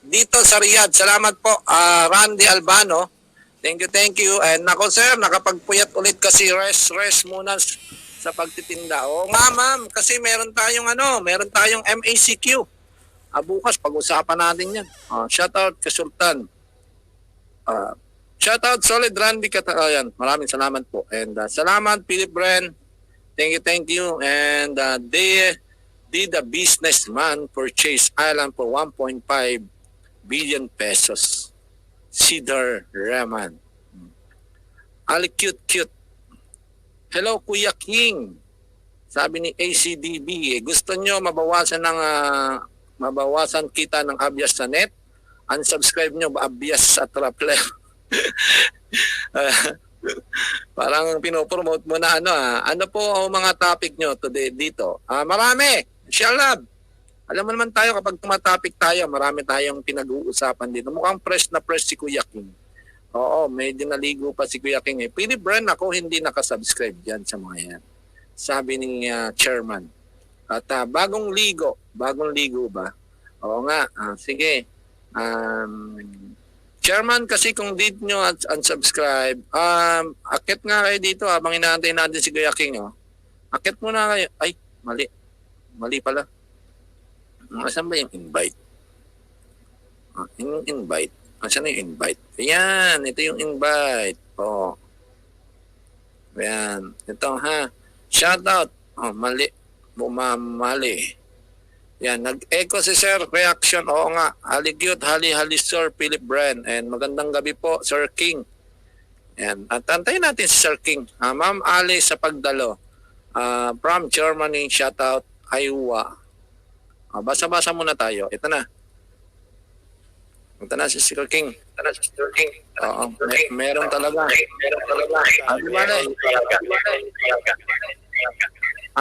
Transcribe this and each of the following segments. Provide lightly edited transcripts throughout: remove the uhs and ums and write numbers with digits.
dito sa Riyadh. Salamat po, Randy Albano. Thank you, thank you. And nako sir, nakapagpuyat ulit kasi rest muna sa pagtitinda. O nga ma'am, kasi meron tayong MACQ. Bukas pag-usapan natin yan. Shout out kay Sultan. Shout out Solid Randy Katakayan. Maraming salamat po. And salamat Philip Bren. Thank you. And they did a businessman purchase island for 1.5 billion pesos. Cedar Rahman. Ali cute. Hello Kuya King. Sabi ni ACDB, gusto nyo mabawasan kita ng abias sa net? Unsubscribe nyo abias sa Traveler. Parang pinopromote mo na ano po ang mga topic nyo today dito? Marami. Inshallah. Alam mo naman tayo kapag tumatopic tayo, marami tayong pinag-uusapan dito. Mukhang fresh na fresh si Kuya King. Oo, medyo naligo pa si Kuya King. Philip Bren, ako hindi nakasubscribe dyan sa mga yan. Sabi ni chairman. At bagong ligo ba? Oo nga, sige. Chairman, kasi kung dito nyo unsubscribe, akit nga kayo dito habang inaantay natin si Kuya King. Akit muna kayo. Ay, mali pala. Asan ba yung invite? Yung invite. Asan na yung invite? Ayan, ito yung invite. Ayan, ito ha. Shoutout. Mali. Bumamali. Yan, nag-echo si Sir Reaction. Oo nga, hali Sir Philip Bren. And magandang gabi po, Sir King. Yan, at antayin natin si Sir King. Ma'am Ali sa pagdalo. From Germany, shoutout, Iowa. Basa-basa muna tayo. Ito na si Sir King. Oo, meron talaga.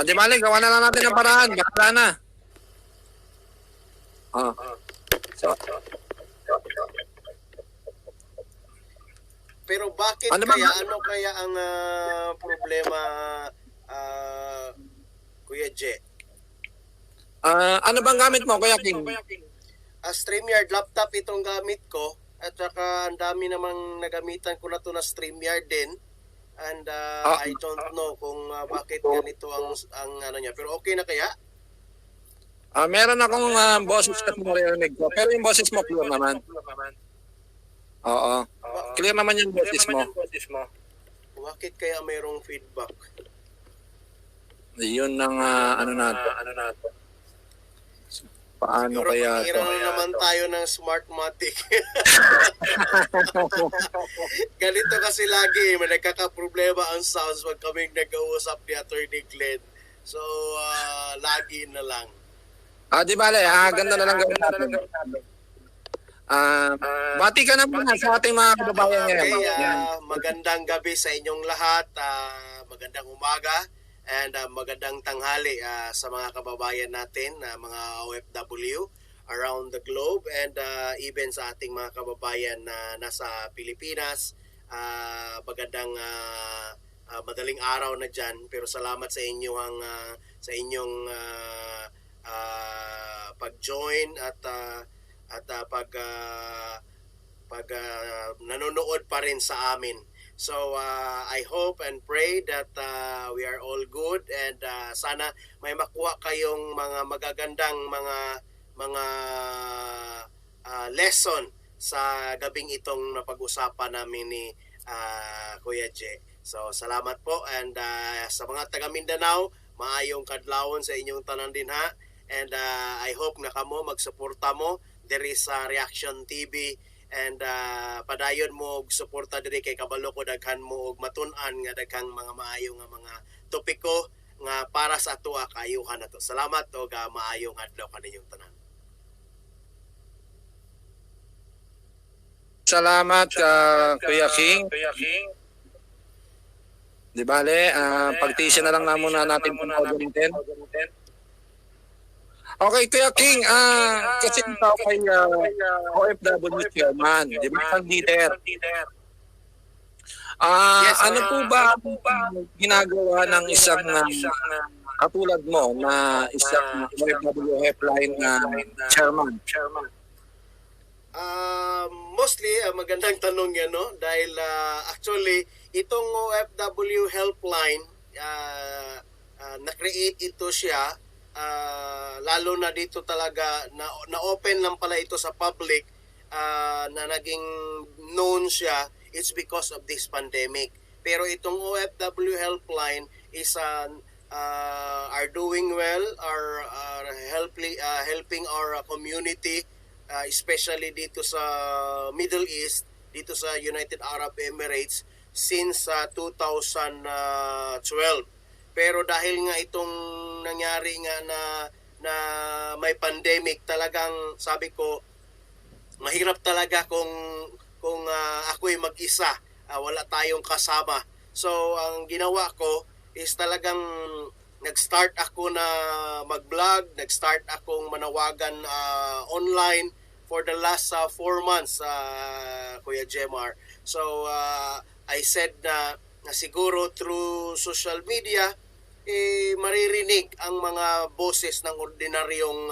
Di bale, gawa na lang natin ng paraan. Bakla na. Pero bakit ano kaya ang problema, Kuya J? Ano bang gamit mo, Kuya King? StreamYard laptop itong gamit ko, at saka ang dami namang nagamitan ko na to na StreamYard din. And I don't know kung bakit ganito ang ano niya. Pero okay na kaya? Meron akong boses na maririnig ko. Pero yung boses mo clear naman. Oo. Clear naman yung boses mo. Bakit kaya mayroong feedback? Yun ang ano natin. Paano siguro kaya ito? Siguro naman tayo ng Smartmatic. Ganito kasi lagi, may nagkakaproblema ang sounds pag kaming nag-uusap ni Attorney Glenn. So, lagi na lang. Di bale, ganda na lang gawin natin. Bati ka na muna sa ating mga kababayan ngayon. Magandang gabi sa inyong lahat. Magandang umaga. And magandang tanghali sa mga kababayan natin, mga OFW around the globe, and even sa ating mga kababayan na nasa Pilipinas. Magandang madaling araw na dyan, pero salamat sa inyong pag-join at pag nanonood pa rin sa amin. So I hope and pray that we are all good, and sana may makuha kayong mga magagandang mga lesson sa gabing itong napag-usapan namin ni Kuya J. So salamat po, and sa mga taga Mindanao, maayong kadlawon sa inyong tanan din ha. And I hope na kamo magsuporta mo diri sa Reaction TV. And padayon mo og suporta diri kay kabalo ko daghan mo og matun-an nga daghang mga maayo nga mga topiko nga para sa atua kaayuhan nato. Salamat og maayong adlaw kaninyong tanan. Salamat Kuya King. Di bale, pagtisa na lang na muna natin pag-auditin. Okay, Kuya King, kasi ikaw kay OFW chairman, di ba, ang leader? Yes, ano po ba ginagawa ng isang katulad mo na isang OFW helpline na chairman? Mostly, magandang tanong yan, no? Dahil actually, itong OFW helpline, na-create ito siya, lalo na dito talaga, na-open lang pala ito sa public, na naging known siya, it's because of this pandemic. Pero itong OFW helpline is are doing well, are helping our community, especially dito sa Middle East, dito sa United Arab Emirates since 2012. Pero dahil nga itong nangyari nga na may pandemic, talagang sabi ko mahirap talaga kung ako'y mag-isa, wala tayong kasama. So ang ginawa ko is talagang nag-start ako na mag-vlog, nag-start akong manawagan online for the last 4 months, Kuya Jemar. So I said na siguro through social media, maririnig ang mga boses ng ordinaryong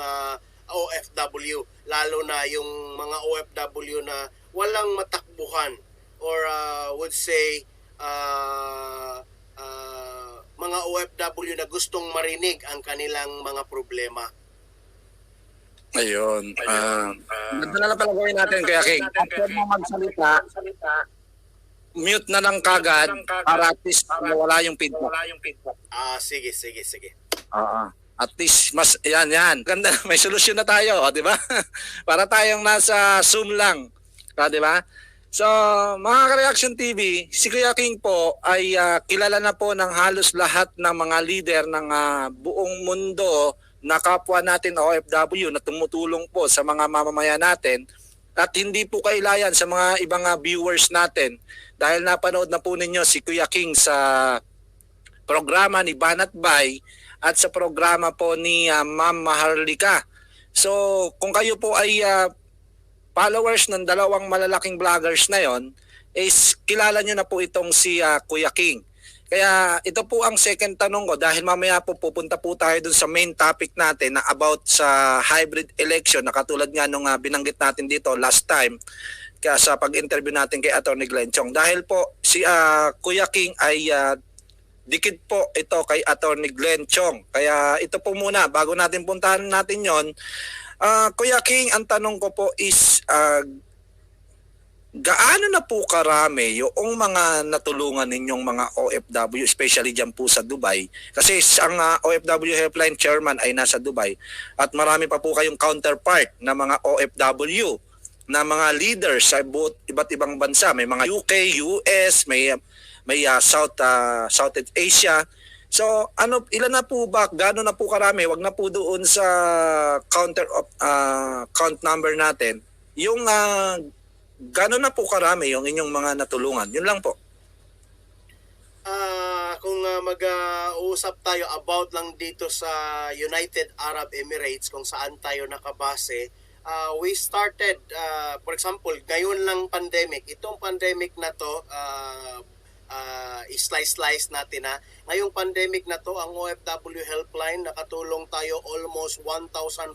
OFW, lalo na yung mga OFW na walang matakbuhan or would say mga OFW na gustong marinig ang kanilang mga problema. Ayun. Ganda na lang pala gawin natin, Kuya King. After mo magsalita, mute na lang kagad para at least mawala yung feedback. Sige. At least mas yan. Ganda, may solusyon na tayo, di ba? Para tayong nasa Zoom lang, di ba? So, mga Ka-Reaction TV, si Kuya King po ay kilala na po ng halos lahat ng mga leader ng buong mundo na kapwa natin OFW na tumutulong po sa mga mamamayan natin, at hindi po kailayan sa mga ibang viewers natin dahil napanood na po ninyo si Kuya King sa programa ni Banat Bay at sa programa po ni Ma'am Maharlika. So kung kayo po ay followers ng dalawang malalaking vloggers na yon, is kilala nyo na po itong si Kuya King. Kaya ito po ang second tanong ko dahil mamaya po pupunta po tayo dun sa main topic natin na about sa hybrid election na katulad nga nung binanggit natin dito last time kaya sa pag-interview natin kay Attorney Glenn Chong. Dahil po si Kuya King ay dikit po ito kay Attorney Glenn Chong. Kaya ito po muna, bago natin puntahan natin yon, Kuya King, ang tanong ko po is gaano na po karami yung mga natulungan ninyong mga OFW, especially dyan po sa Dubai? Kasi ang OFW Helpline Chairman ay nasa Dubai at marami pa po kayong counterpart na mga OFW na mga leaders sa iba't ibang bansa. May mga UK, US, may Southeast Asia. So ilan na po ba, gaano na po karami? Wag na po doon sa count number natin. Yung gano'n na po karami yung inyong mga natulungan? Yun lang po. Kung mag-uusap tayo about lang dito sa United Arab Emirates, kung saan tayo nakabase, we started, for example, ngayon lang pandemic. Itong pandemic na to, slice natin ha. Ngayong pandemic na to, ang OFW helpline, nakatulong tayo almost 1,500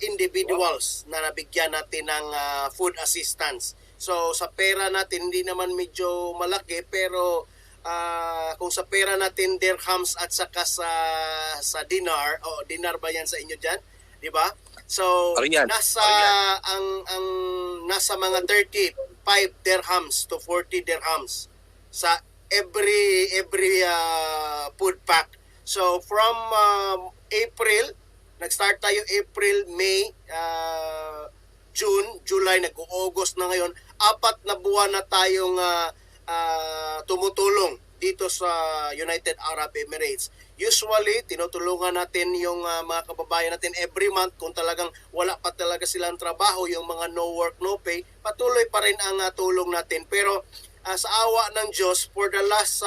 individuals na nabigyan natin ng food assistance. So sa pera natin hindi naman medyo malaki, pero kung sa pera natin dirhams at saka sa dinar, dinar ba yan sa inyo diyan, di ba? So nasa mga 35 dirhams to 40 dirhams sa every food pack. So from April, nag-start tayo April, May, June, July, nag-August na ngayon. 4 na buwan na tayong tumutulong dito sa United Arab Emirates. Usually, tinutulungan natin yung mga kababayan natin every month. Kung talagang wala pa talaga silang trabaho, yung mga no work, no pay, patuloy pa rin ang tulong natin. Pero sa awa ng Diyos, for the last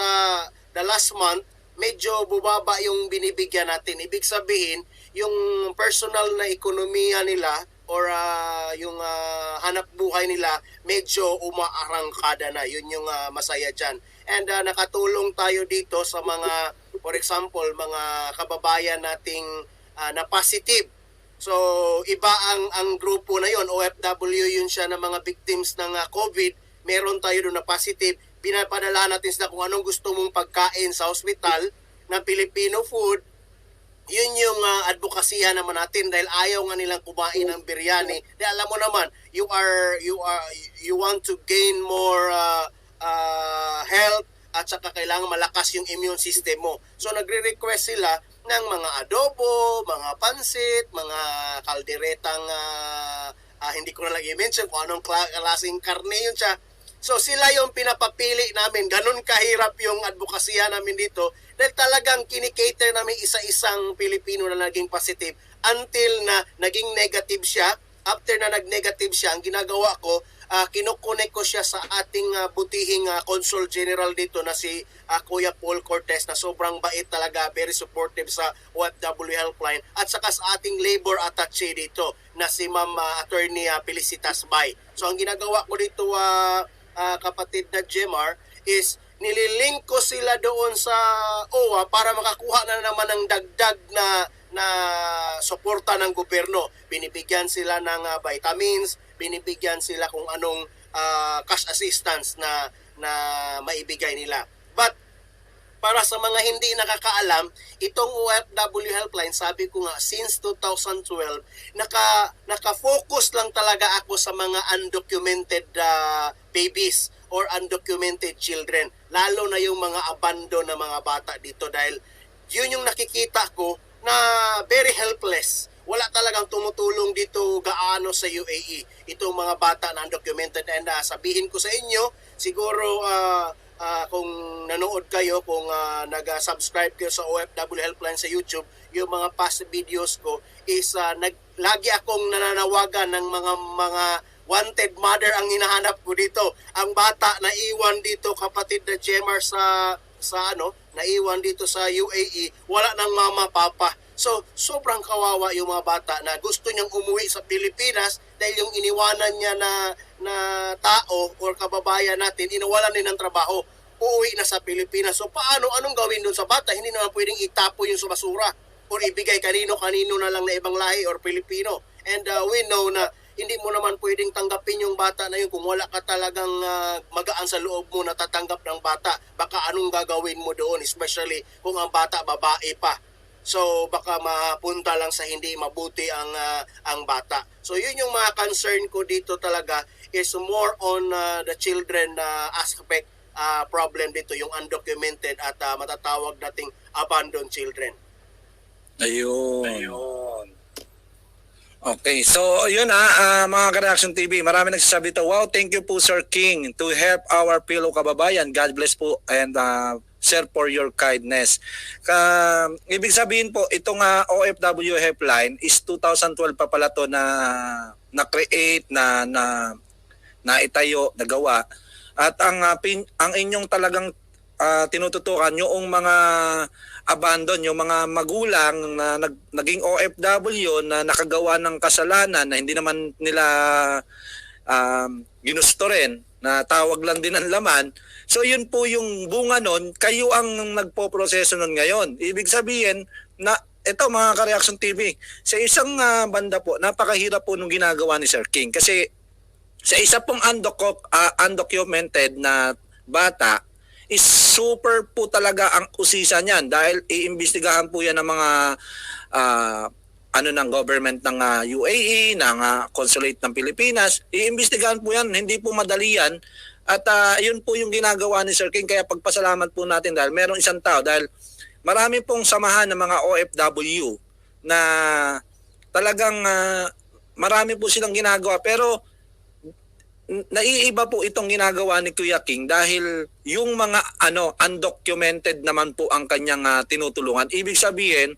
month, medyo bubaba yung binibigyan natin. Ibig sabihin, yung personal na ekonomiya nila or yung hanap buhay nila medyo umaarangkada na. Yun yung masaya dyan. And nakatulong tayo dito sa mga, for example, mga kababayan nating na positive. So iba ang grupo na yon, OFW yun siya ng mga victims ng COVID. Meron tayo doon na positive. Pinapadala natin sila kung anong gusto mong pagkain sa hospital na Filipino food. Yun yung advokasya naman natin dahil ayaw nga nilang kumain ng biryani. Dahil alam mo naman, you want to gain more health at saka kailangan malakas yung immune system mo. So nagre-request sila ng mga adobo, mga pansit, mga kalderetang hindi ko na lang i-mention kung anong klaseng karne yun siya. So sila yung pinapapili namin. Ganun kahirap yung advokasya namin dito dahil talagang kinikater namin isa-isang Pilipino na naging positive until na naging negative siya. After na nag-negative siya, ang ginagawa ko, kinukunik ko siya sa ating butihing Consul General dito na si Kuya Paul Cortez na sobrang bait talaga, very supportive sa OFW Helpline at saka sa ating labor attaché dito na si Ma'am Attorney Felicitas Bay. So ang ginagawa ko dito kapatid na Jemar is nililink ko sila doon sa OWA para makakuha na naman ng dagdag na suporta ng gobyerno. Binibigyan sila ng vitamins, binibigyan sila kung anong cash assistance na maibigay nila. But para sa mga hindi nakakaalam, itong OFW Helpline, sabi ko nga, since 2012, naka-focus lang talaga ako sa mga undocumented babies or undocumented children. Lalo na yung mga abandon na mga bata dito dahil yun yung nakikita ko na very helpless. Wala talagang tumutulong dito gaano sa UAE. Itong mga bata na undocumented. And sabihin ko sa inyo, siguro kung nanood kayo, kung nag-subscribe kayo sa OFW Helpline sa YouTube, yung mga past videos ko is lagi akong nananawagan ng mga wanted mother ang hinahanap ko dito. Ang bata na iwan dito, kapatid na Jemar naiwan dito sa UAE, wala nang mama, papa. So, sobrang kawawa yung mga bata na gusto niyang umuwi sa Pilipinas dahil yung iniwanan niya na tao or kababayan natin, iniwalan din ng trabaho, uuwi na sa Pilipinas. So, anong gawin dun sa bata? Hindi naman pwedeng itapo yung sa basura or ibigay kanino-kanino na lang na ibang lahi or Pilipino. And we know na hindi mo naman pwedeng tanggapin yung bata na yun kung wala ka talagang magaan sa loob mo na tatanggap ng bata. Baka anong gagawin mo doon, especially kung ang bata babae pa. So baka mapunta lang sa hindi mabuti ang bata. So yun yung mga concern ko dito talaga is more on the children aspect problem dito, yung undocumented at matatawag nating abandoned children. Ayun. Okay, so yun mga Ka-Reaction TV, marami nagsasabi to, wow, thank you po Sir King to help our fellow kababayan. God bless po and sir for your kindness. Ibig sabihin po, itong OFW Helpline is 2012 pa pala to na-create, na itayo, nagawa. At ang inyong talagang tinututukan yung mga abandon, yung mga magulang na naging OFW na nakagawa ng kasalanan na hindi naman nila ginusto rin, na tawag lang din ang laman. So yun po yung bunga nun, kayo ang nagpo-proseso nun ngayon. Ibig sabihin na ito mga Ka-Reaction TV, sa isang banda po, napakahirap po nung ginagawa ni Sir King. Kasi sa isa pong undocumented na bata, is super po talaga ang usisa niyan dahil iimbestigahan po yan ng mga ng government ng UAE, ng consulate ng Pilipinas. Iimbestigahan po yan, hindi po madali yan. At yun po yung ginagawa ni Sir King, kaya pagpasalamat po natin dahil merong isang tao, dahil marami pong samahan ng mga OFW na talagang marami po silang ginagawa, pero naiiba po itong ginagawa ni Kuya King dahil yung mga undocumented naman po ang kanyang tinutulungan. Ibig sabihin,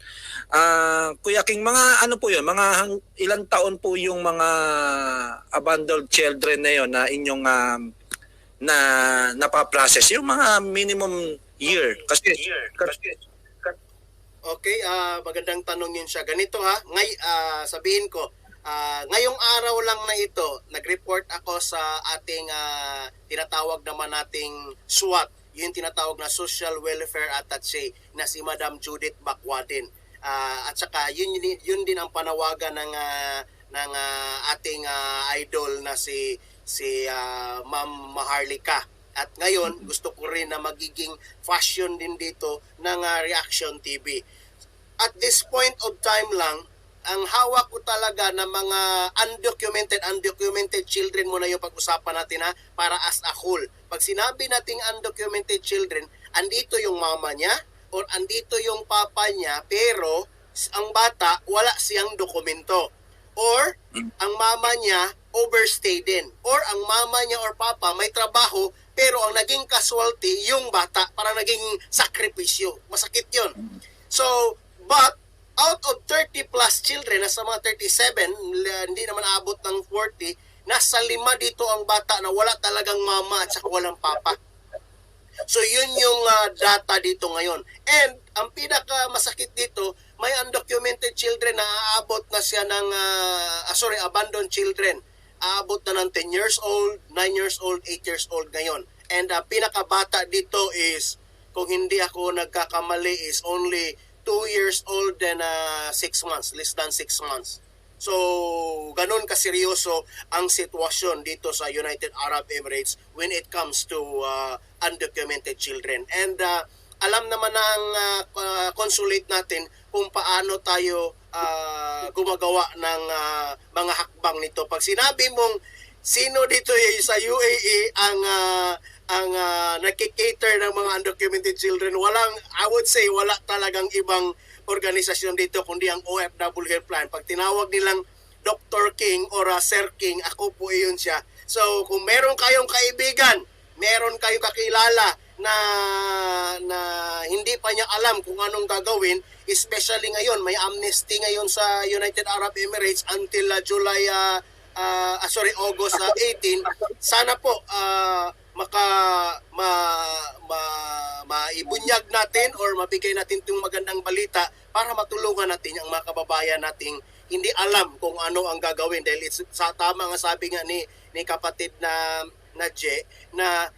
Kuya King, mga po yun, mga ilang taon po yung mga abandoned children na yun na inyong na napaprocess, yung mga minimum year. Kasi okay, magandang tanong yun siya. Ganito sabihin ko, ngayong araw lang na ito, nag-report ako sa ating tinatawag naman nating SWAT, yung tinatawag na Social Welfare Attaché na si Madam Judith Bacwadin. At saka yun din ang panawagan ng ating idol na si Ma'am Maharlika. At ngayon, gusto ko rin na magiging fashion din dito ng Reaction TV. At this point of time lang, ang hawak ko talaga ng mga undocumented children muna yung pag-usapan natin para as a whole. Pag sinabi nating undocumented children, andito yung mama niya or andito yung papa niya, pero ang bata wala siyang dokumento. Or ang mama niya overstay din. Or ang mama niya or papa may trabaho pero ang naging casualty yung bata, para naging sakripisyo. Masakit yun. So, but out of 30 plus children, nasa mga 37, hindi naman aabot ng 40, nasa 5 dito ang bata na wala talagang mama at saka walang papa. So yun yung data dito ngayon. And ang pinaka masakit dito, may undocumented children na aabot na siya ng abandoned children. Aabot na ng 10 years old, 9 years old, 8 years old ngayon. And pinakabata dito is, kung hindi ako nagkakamali, is only 2 years old and 6 months, less than 6 months. So, ganun kaseryoso ang sitwasyon dito sa United Arab Emirates when it comes to undocumented children. And alam naman ng consulate natin kung paano tayo gumagawa ng mga hakbang nito. Pag sinabi mong sino dito sa UAE ang nagki-cater ng mga undocumented children, I would say wala talagang ibang organisasyon dito kundi ang OFW Helpline. Pag tinawag nilang Dr. King or Sir King, ako po iyon siya. So kung meron kayong kaibigan, meron kayong kakilala na hindi pa niya alam kung anong gagawin, especially ngayon, may amnesty ngayon sa United Arab Emirates until August 18. Sana po maibunyag natin or mabigay natin itong magandang balita para matulungan natin ang mga kababayan nating hindi alam kung ano ang gagawin, dahil sa tama nga sabi nga ni kapatid na Je na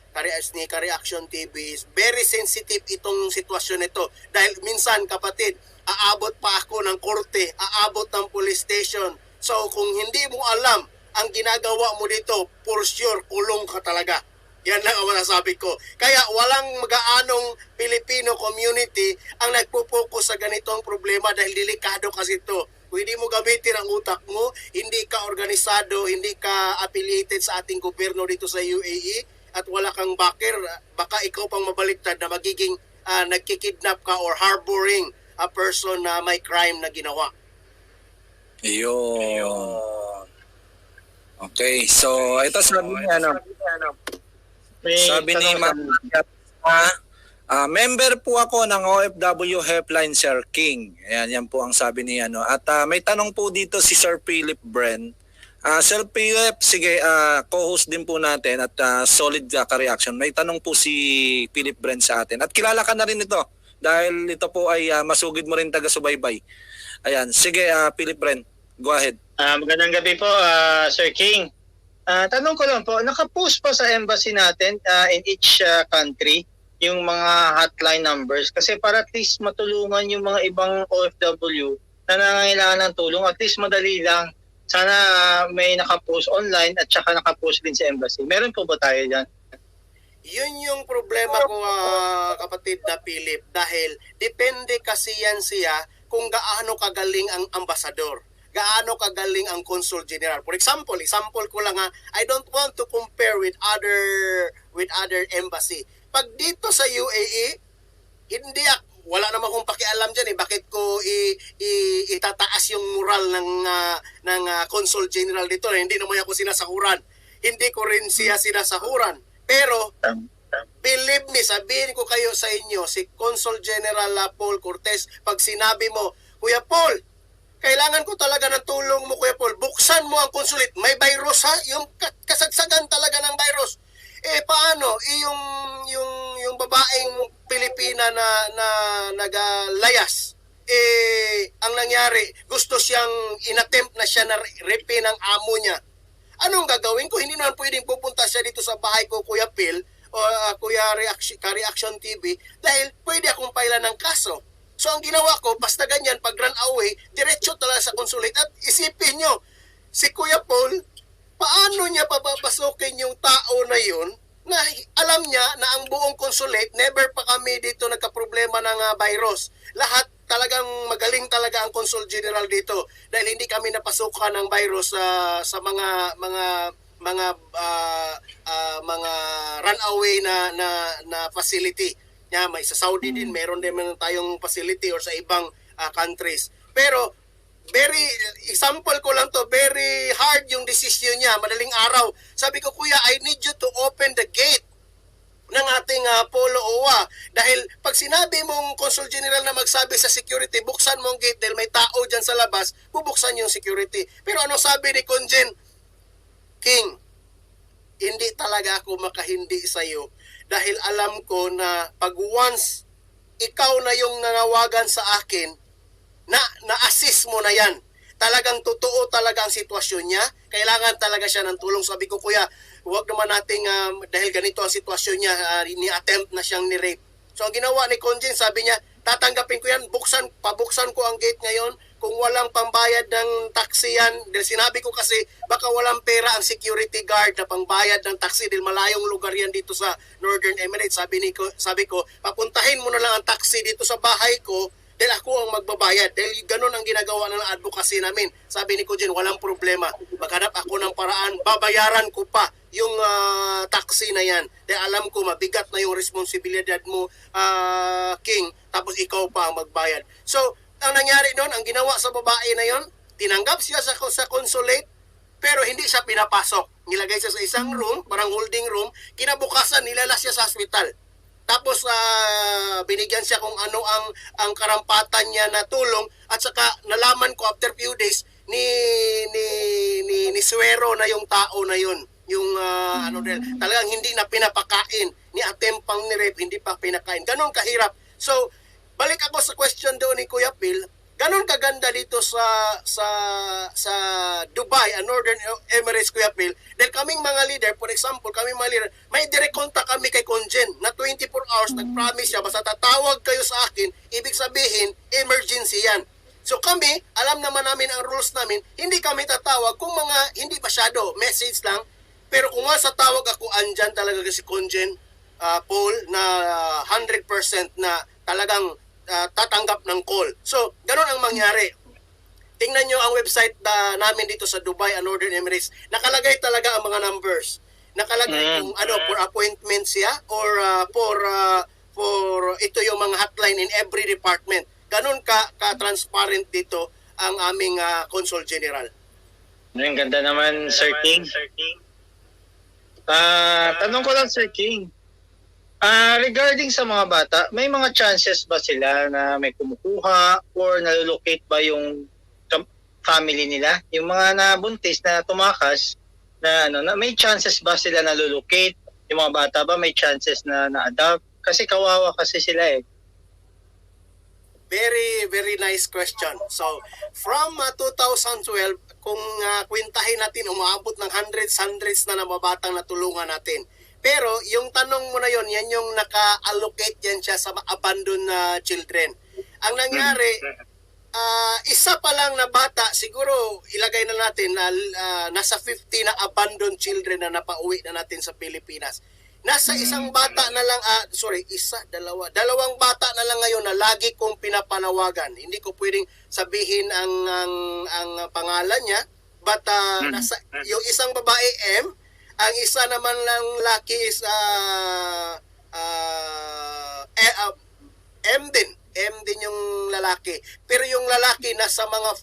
ni Reaction TV is very sensitive itong sitwasyon nito, dahil minsan kapatid aabot pa ako ng korte, aabot ng police station. So kung hindi mo alam ang ginagawa mo dito, for sure kulong ka talaga. Yan lang ang masasabi ko. Kaya walang mag-aanong Filipino community ang nagpo-focus sa ganitong problema dahil delikado kasi ito. Kung hindi mo gamitin ang utak mo, hindi ka organisado, hindi ka affiliated sa ating gobyerno dito sa UAE at wala kang backer, baka ikaw pang mabaliktad na magiging nagkikidnap ka or harboring a person na may crime na ginawa. Ayun. Okay, so ito sabi niya, sabi ni Ma'am, member po ako ng OFW Helpline, Sir King. Ayan, yan po ang sabi ni At may tanong po dito si Sir Philip Bren. Sir Philip, sige, co-host din po natin at solid ka-reaction. May tanong po si Philip Bren sa atin. At kilala ka na rin ito dahil ito po ay masugid mo rin taga-subaybay. Ayan, sige Philip Bren, go ahead. Magandang gabi po, Sir King. Tanong ko lang po, nakapost pa sa embassy natin in each country yung mga hotline numbers kasi para at least matulungan yung mga ibang OFW na nangangailangan ng tulong, at least madali lang. Sana may nakapost online at saka nakapost din sa embassy. Meron po ba tayo dyan? Yun yung problema ko, kapatid na Philip, dahil depende kasi yan siya kung gaano kagaling ang ambasador, gaano kagaling ang consul general. For example ko lang I don't want to compare with other embassy. Pag dito sa UAE, wala naman akong pakialam diyan bakit ko itataas yung moral ng consul general dito. Hindi naman ako sinasahuran. Hindi ko rin siya sinasahuran. Pero believe me, sabihin ko kayo sa inyo, si Consul General Paul Cortez, pag sinabi mo, Kuya Paul, kailangan ko talaga ng tulong mo, Kuya Paul. Buksan mo ang consulate. May virus yung kasagsagan talaga ng virus. Paano? Yung babaeng Pilipina na nagalayas. Ang nangyari, gusto siyang inattempt na siya na rapin ng amo niya. Anong gagawin ko? Hindi naman pwedeng pupunta siya dito sa bahay ko, Kuya Phil, o Kuya Reaction TV, dahil pwede akong pailan ng kaso. So ang ginawa ko, basta ganyan, pag run away, diretso talaga sa consulate. At isipin nyo, si Kuya Paul, paano niya papapasukin yung tao na yun na alam niya na ang buong consulate, never pa kami dito nagka-problema ng virus. Lahat talagang magaling talaga ang Consul General dito dahil hindi kami napasukan ng virus sa mga runaway na facility. May sa Saudi din, meron din tayong facility or sa ibang countries. Pero example ko lang to, very hard yung decision niya, madaling araw. Sabi ko, Kuya, I need you to open the gate ng ating Polo OWA. Dahil pag sinabi mong Consul General na magsabi sa security, buksan mong gate dahil may tao dyan sa labas, bubuksan yung security. Pero ano sabi ni Conjen? King, hindi talaga ako makahindi sa'yo dahil alam ko na pag once ikaw na yung nanawagan sa akin, na-assist mo na yan. Talagang totoo talaga ang sitwasyon niya. Kailangan talaga siya ng tulong. Sabi ko, Kuya, huwag naman nating, dahil ganito ang sitwasyon niya, ni-attempt na siyang ni-rape. So ang ginawa ni Conjen, sabi niya, tatanggapin ko yan, pabuksan ko ang gate ngayon. Kung walang pambayad ng taxi yan, dahil sinabi ko kasi, baka walang pera ang security guard na pangbayad ng taxi dahil malayong lugar yan dito sa Northern Emirates. Sabi ko, papuntahin mo na lang ang taxi dito sa bahay ko dahil ako ang magbabayad. Dahil ganun ang ginagawa ng advocacy namin. Sabi ni Kujen, walang problema. Maghanap ako ng paraan, babayaran ko pa yung taxi na yan. Dahil alam ko, mabigat na yung responsibilidad mo, King, tapos ikaw pa ang magbayad. So, ang nangyari doon, ang ginawa sa babae na yon, tinanggap siya sa consulate, pero hindi siya pinapasok. Nilagay siya sa isang room, parang holding room, kinabukasan, nilala siya sa hospital. Tapos binigyan siya kung ano ang karampatan niya na tulong at saka nalaman ko after few days ni Suero na yung tao na yun. Yung talagang hindi na pinapakain, ni attempt pang ni rape, hindi pa pinakain. Ganon kahirap. So balik ako sa question doon ni Kuya Phil, ganon kaganda dito sa Dubai, Northern Emirates, Kuya Phil, dahil kaming mga leader, for example, kaming mga leader, may direct contact kami kay Conjen na 24 hours, nag-promise siya, basta tatawag kayo sa akin, ibig sabihin, emergency yan. So kami, alam naman namin ang rules namin, hindi kami tatawag kung mga hindi masyado, message lang, pero kung nga sa tawag ako, andyan talaga si Conjen, Paul, na 100% na talagang tatanggap ng call. So, ganun ang mangyari. Tingnan nyo ang website namin dito sa Dubai, Northern Emirates. Nakalagay talaga ang mga numbers. Nakalagay kung for appointment siya or for ito yung mga hotline in every department. Ganun ka-transparent dito ang aming Consul General. Ang ganda naman, Sir King. Tanong ko lang, Sir King. Regarding sa mga bata, may mga chances ba sila na may kumukuha or nalolocate ba yung family nila? Yung mga nabuntis na tumakas, na may chances ba sila nalolocate? Yung mga bata ba may chances na na-adopt? Kasi kawawa kasi sila eh. Very, very nice question. So, from 2012, kung kwentahin natin, umaabot ng hundreds na nababatang natulungan natin. Pero yung tanong mo na yon, yan yung naka-allocate yan siya sa abandoned children. Ang nangyari, isa pa lang na bata, siguro ilagay na natin na nasa 50 na abandoned children na napauwi na natin sa Pilipinas. Nasa isang bata na lang, dalawang bata na lang ngayon na lagi kong pinapanawagan. Hindi ko pwedeng sabihin ang pangalan niya, but yung isang babae M, ang isa naman lang laki is M din yung lalaki. Pero yung lalaki nasa mga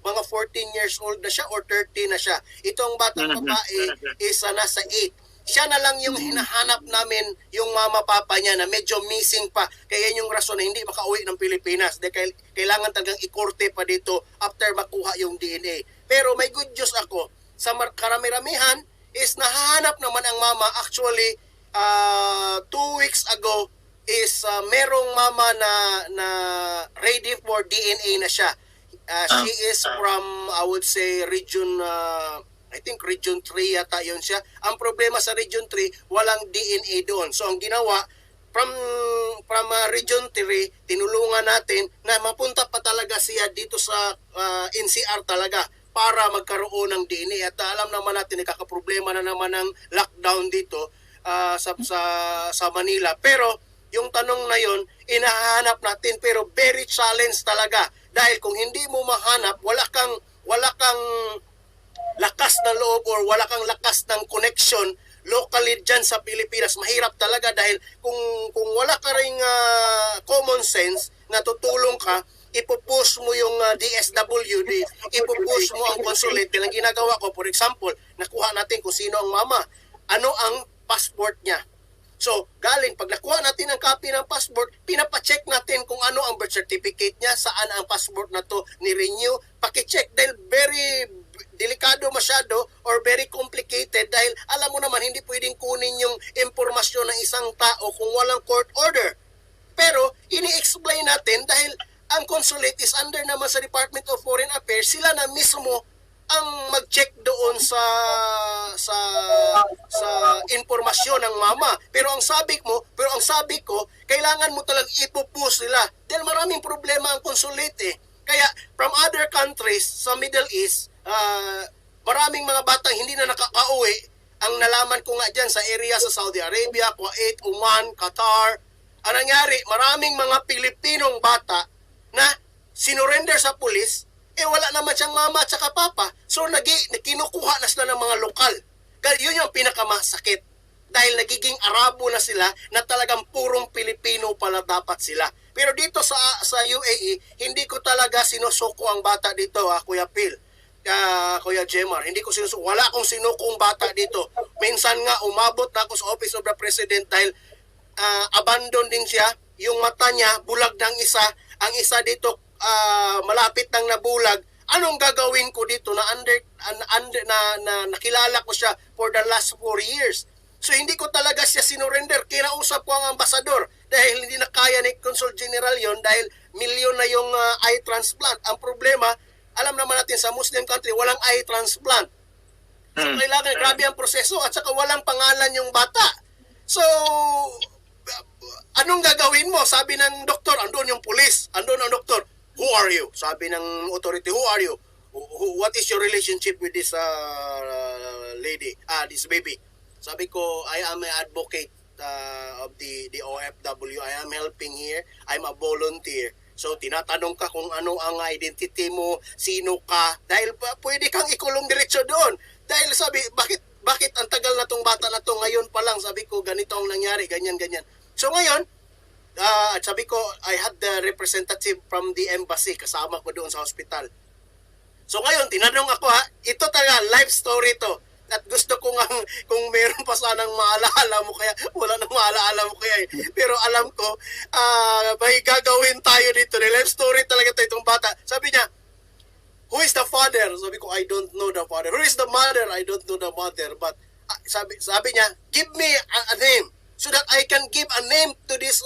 14 years old na siya or 30 na siya. Itong batang babae is nasa 8. Siya na lang yung hinahanap namin, yung mama papa niya na medyo missing pa. Kaya yung rason na hindi makauwi ng Pilipinas. Dahil kailangan talagang ikorte pa dito after makuha yung DNA. Pero may good news ako. Sa karami-ramihan, is nahahanap naman ang mama. Actually, 2 weeks ago is merong mama na ready for DNA na siya. She is from, I would say, region, I think region 3 yata yun siya. Ang problema sa region 3, walang DNA doon. So ang ginawa, from Region 3, tinulungan natin na mapunta pa talaga siya dito sa NCR talaga para magkaroon ng DNA. At alam naman natin, nakakaproblema na naman ng lockdown dito sa Manila. Pero yung tanong na yon, inahanap natin, pero very challenge talaga. Dahil kung hindi mo mahanap, wala kang lakas na loob or wala kang lakas ng connection locally dyan sa Pilipinas. Mahirap talaga dahil kung wala ka ring common sense na tutulong ka, ipupush mo yung DSWD, ipupush mo ang consulate. Kailang ginagawa ko, for example, nakuha natin kung sino ang mama, ano ang passport niya. So, pag nakuha natin ang copy ng passport, pinapacheck natin kung ano ang birth certificate niya, saan ang passport na to ni-renew, pakicheck dahil very delikado masyado or very complicated dahil alam mo naman hindi pwedeng kunin yung impormasyon ng isang tao kung walang court order. Pero ini-explain natin dahil ang consulate is under naman sa Department of Foreign Affairs, sila na mismo ang mag-check doon sa impormasyon ng mama. Pero ang sabi ko, kailangan mo talagang ipupush sila dahil maraming problema ang consulate eh. Kaya from other countries sa Middle East, maraming mga batang hindi na nakakauwi. Ang nalaman ko nga dyan sa area sa Saudi Arabia, Kuwait, Oman, Qatar, ang nangyari, maraming mga Pilipinong bata na sinurrender sa pulis, wala naman siyang mama at saka papa. So kinukuha na sila ng mga lokal. Yun yung pinakamasakit. Dahil nagiging Arabo na sila na talagang purong Pilipino pala dapat sila. Pero dito sa UAE, hindi ko talaga sinusuko ang bata dito, Kuya Phil. Kuya Jemar, hindi ko sinusuko. Wala akong sinukong bata dito. Minsan nga, umabot na ako sa Office of the President dahil abandon din siya. Yung mata niya, bulag ng isa. Ang isa dito, malapit nang nabulag. Anong gagawin ko dito na nakilala ko siya for the last 4 years? So hindi ko talaga siya sinurrender. Kinausap ko ang ambasador dahil hindi na kaya ni Consul General yon dahil milyon na yung eye transplant. Ang problema, alam naman natin sa Muslim country, walang eye transplant. So kailangan, grabe ang proseso at saka walang pangalan yung bata. So, anong gagawin mo? Sabi ng doktor, andun yung pulis, andun ang doktor. Who are you? Sabi ng authority, who are you? What is your relationship with this lady, this baby? Sabi ko, I am an advocate of the OFW. I am helping here. I'm a volunteer. So, tinatanong ka kung ano ang identity mo, sino ka. Dahil pwede kang ikulong diretso doon. Dahil sabi, bakit ang tagal na tong bata na to ngayon pa lang? Sabi ko, ganito ang nangyari, ganyan. So, ngayon, sabi ko, I had the representative from the embassy. Kasama ko doon sa hospital. So, ngayon, tinanong ako ito talaga, life story to. At gusto ko nga kung meron pa sanang maalaala mo kaya wala nang maalaala mo kaya pero alam ko may gagawin tayo dito. Life story talaga to itong bata. Sabi niya, who is the father? Sabi ko, I don't know the father. Who is the mother? I don't know the mother. But sabi niya, give me a name so that I can give a name to this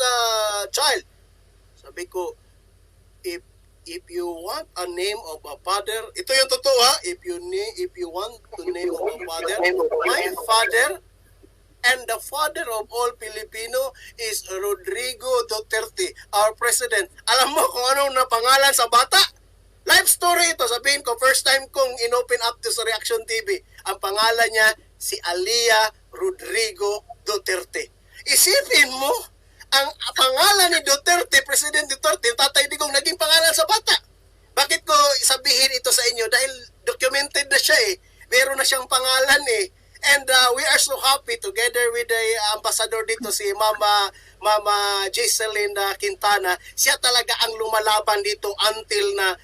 child. Sabi ko, if you want a name of a father, ito yung totoo if you want to name of a father, my father and the father of all Filipino is Rodrigo Duterte, our president. Alam mo kung anong napangalan sa bata? Life story ito. Sabihin ko, first time kong inopen up to sa Reaction TV. Ang pangalan niya, si Alia Rodrigo Duterte. Isipin mo, ang pangalan ni Duterte, President Duterte, Tatay Digong, naging pangalan sa bata. Bakit ko sabihin ito sa inyo? Dahil documented na siya Meron na siyang pangalan And we are so happy together with the ambassador dito, si Mama Gisseline Quintana. Siya talaga ang lumalaban dito until na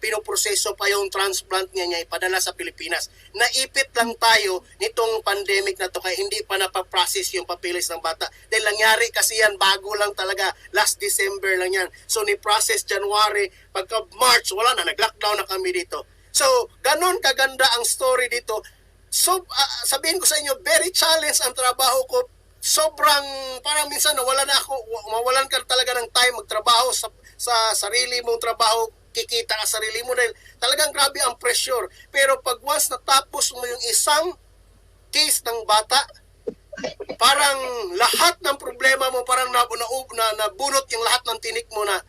pinoproseso pa yung transplant niya ipadala sa Pilipinas. Naipit lang tayo nitong pandemic na to kaya hindi pa napaprocess yung papilis ng bata. Dahil nangyari kasi yan, bago lang talaga, last December lang yan. So ni-process January, pagka March, wala na, nag-lockdown na kami dito. So, ganun kaganda ang story dito. So, sabihin ko sa inyo, very challenge ang trabaho ko. Sobrang, parang minsan mawalan ka talaga ng time magtrabaho sa sarili mong trabaho, kikita ka sarili mo dahil talagang grabe ang pressure. Pero pag once natapos mo yung isang case ng bata, parang lahat ng problema mo parang nabunot yung lahat ng tinik mo na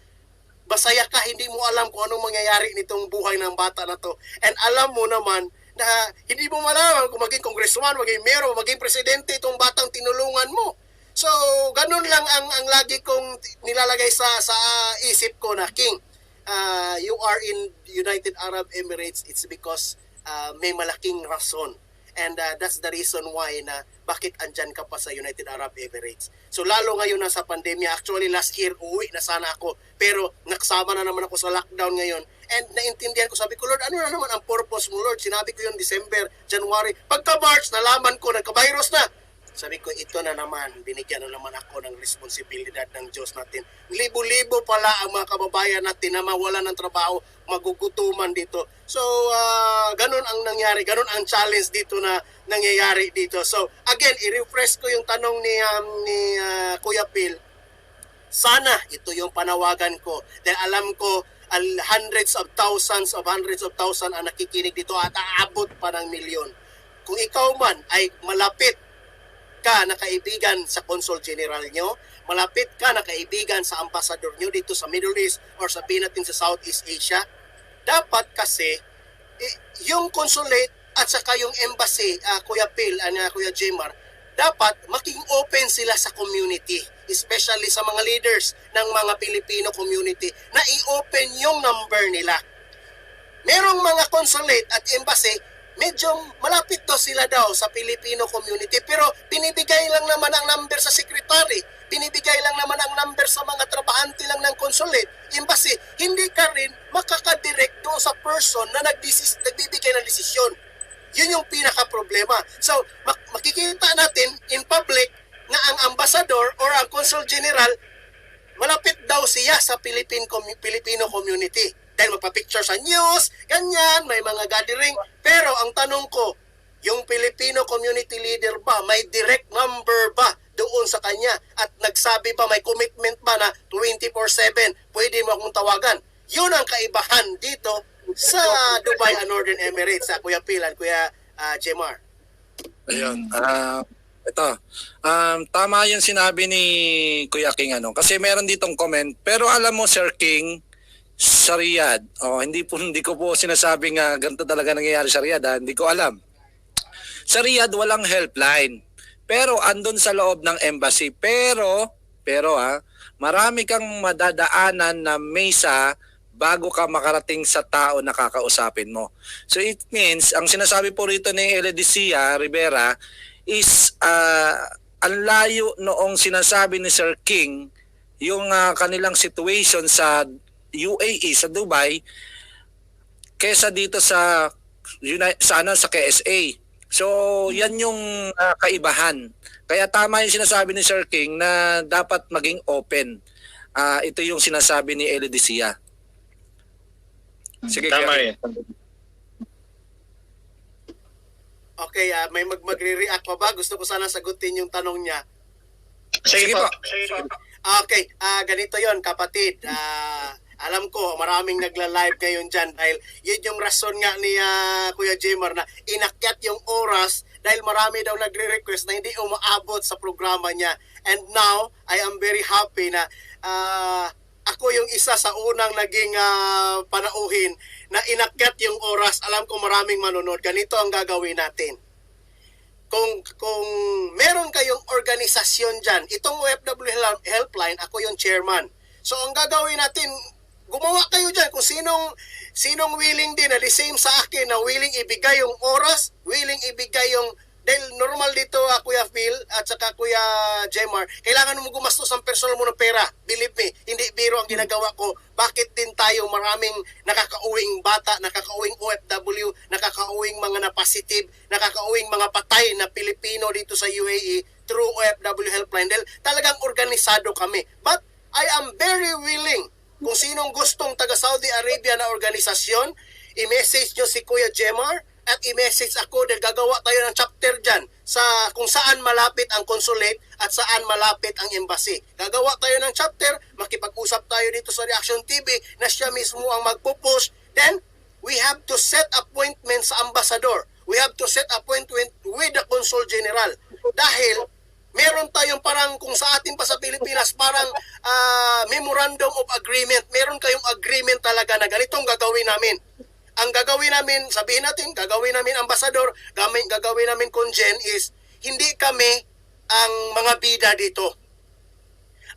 basaya ka, hindi mo alam kung anong mangyayari nitong buhay ng bata na to. And alam mo naman na hindi mo malaman kung maging congressman, maging mayor, maging presidente itong batang tinulungan mo. So, ganun lang ang lagi kong nilalagay sa isip ko na, King, you are in United Arab Emirates, it's because may malaking rason. And that's the reason why na bakit andyan ka pa sa United Arab Emirates. So lalo ngayon na sa pandemya, actually last year uuwi na sana ako, pero naksama na naman ako sa lockdown ngayon. And naintindihan ko, sabi ko, Lord, ano na naman ang purpose mo, Lord? Sinabi ko yun December, January. Pagka March, nalaman ko, nagka-virus na. Sabi ko, ito na naman, binigyan na naman ako ng responsibilidad ng Diyos natin. Libo-libo pala ang mga kababayan natin na mawalan ng trabaho, magugutuman dito. So, ganun ang nangyari, ganun ang challenge dito na nangyayari dito. So, again, i-refresh ko yung tanong ni Kuya Phil. Sana ito yung panawagan ko. Dahil alam ko, hundreds of thousands ang nakikinig dito at aabot pa ng milyon. Kung ikaw man ay malapit ka na kaibigan sa Consul General nyo, malapit ka na kaibigan sa ambassador nyo dito sa Middle East or sabihin natin sa Southeast Asia, dapat kasi yung consulate at saka yung embassy, Kuya Phil, Kuya Jmar, dapat maging open sila sa community, especially sa mga leaders ng mga Filipino community, na i-open yung number nila. Merong mga consulate at embassy, medyo malapit daw sila sa Filipino community, pero binibigay lang naman ang number sa secretary, binibigay lang naman ang number sa mga trabahante lang ng consulate, embassy. Hindi ka rin makakadirect doon sa person na nagbibigay ng desisyon. Yun yung pinaka-problema. So, makikita natin in public na ang ambassador or ang consul general, malapit daw siya sa Filipino community. Dahil magpa-picture sa news, ganyan, may mga gathering. Pero ang tanong ko, yung Filipino community leader ba, may direct number ba doon sa kanya? At nagsabi ba, may commitment ba na 24/7, pwede mo akong tawagan? Yun ang kaibahan dito sa Dubai and Northern Emirates, sa Kuya Phil at Kuya Jmar. Ayun. Ito. Tama yung sinabi ni Kuya King, kasi meron ditong comment. Pero alam mo, Sir King, sa Riyadh, hindi ko po sinasabing ganito talaga nangyayari sa Riyadh, hindi ko alam. Sa Riyadh walang helpline. Pero andun sa loob ng embassy. Pero marami kang madadaanan na mesa bago ka makarating sa tao na kakausapin mo. So it means, ang sinasabi po rito ni Eledicia Rivera is ang layo noong sinasabi ni Sir King yung kanilang situation sa UAE, sa Dubai, kesa dito sa KSA. So yan yung kaibahan. Kaya tama yung sinasabi ni Sir King na dapat maging open. Ito yung sinasabi ni Eledicia. Sige, Tama Kuya. rin. Okay, may magre-react pa ba? Gusto ko sana sagutin yung tanong niya. Sige po. Okay, ganito yon kapatid. Alam ko, maraming nagla-live ngayon dyan dahil yun yung rason nga ni Kuya Jmar na inakyat yung oras dahil marami daw nagre-request na hindi umaabot sa programa niya. And now, I am very happy na ako yung isa sa unang naging panauhin na inakyat yung oras. Alam ko maraming manonood. Ganito ang gagawin natin. Kung meron kayong organisasyon dyan, itong OFW Helpline, ako yung chairman. So ang gagawin natin, gumawa kayo dyan kung sinong willing din na the same sa akin na willing ibigay yung oras, willing ibigay yung, dahil normal dito Kuya Phil at saka Kuya Jmar, kailangan mo gumastos ang personal mo ng pera. Believe me, hindi biro ang ginagawa ko. Bakit din tayo maraming nakakauwing bata, nakakauwing OFW, nakakauwing mga na-positive, nakakauwing mga patay na Pilipino dito sa UAE through OFW Helpline. Dahil talagang organisado kami. But I am very willing, kung sinong gustong taga Saudi Arabia na organisasyon, i-message nyo si Kuya Jmar at i-message ako dahil gagawa tayo ng chapter dyan sa kung saan malapit ang consulate at saan malapit ang embassy. Gagawa tayo ng chapter, makipag-usap tayo dito sa Reaction TV na siya mismo ang magpo-push. Then, we have to set appointment sa ambassador. We have to set appointment with the Consul General. Dahil Meron tayong parang kung sa atin pa sa Pilipinas, parang memorandum of agreement. Meron kayong agreement talaga na ganitong gagawin namin. Ang gagawin namin, sabihin natin, gagawin namin ambasador, gagawin namin congen is, hindi kami ang mga bida dito.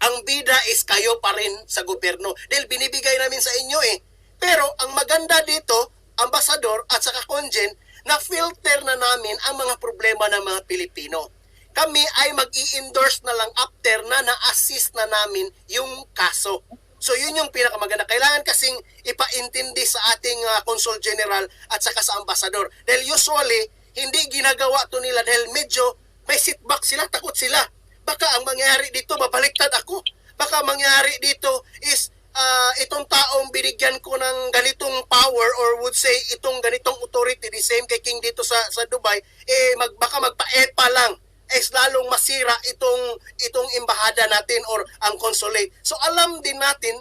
Ang bida is kayo pa rin sa gobyerno. Dahil binibigay namin sa inyo eh. Pero ang maganda dito, ambasador at saka congen, na filter na namin ang mga problema ng mga Pilipino. Kami ay mag-i-endorse na lang after na na-assist na namin yung kaso. So yun yung pinakamaganda. Kailangan kasing ipaintindi sa ating Consul General at saka sa ambasador. Dahil usually, hindi ginagawa to nila dahil medyo may sitback sila, takot sila. Baka ang mangyari dito, babaliktad ako. Baka mangyari dito is itong taong binigyan ko ng ganitong power or would say itong ganitong authority, the same kay King dito sa Dubai, baka magpa-EPA lang is lalong masira itong embahada natin or ang consulate. So alam din natin,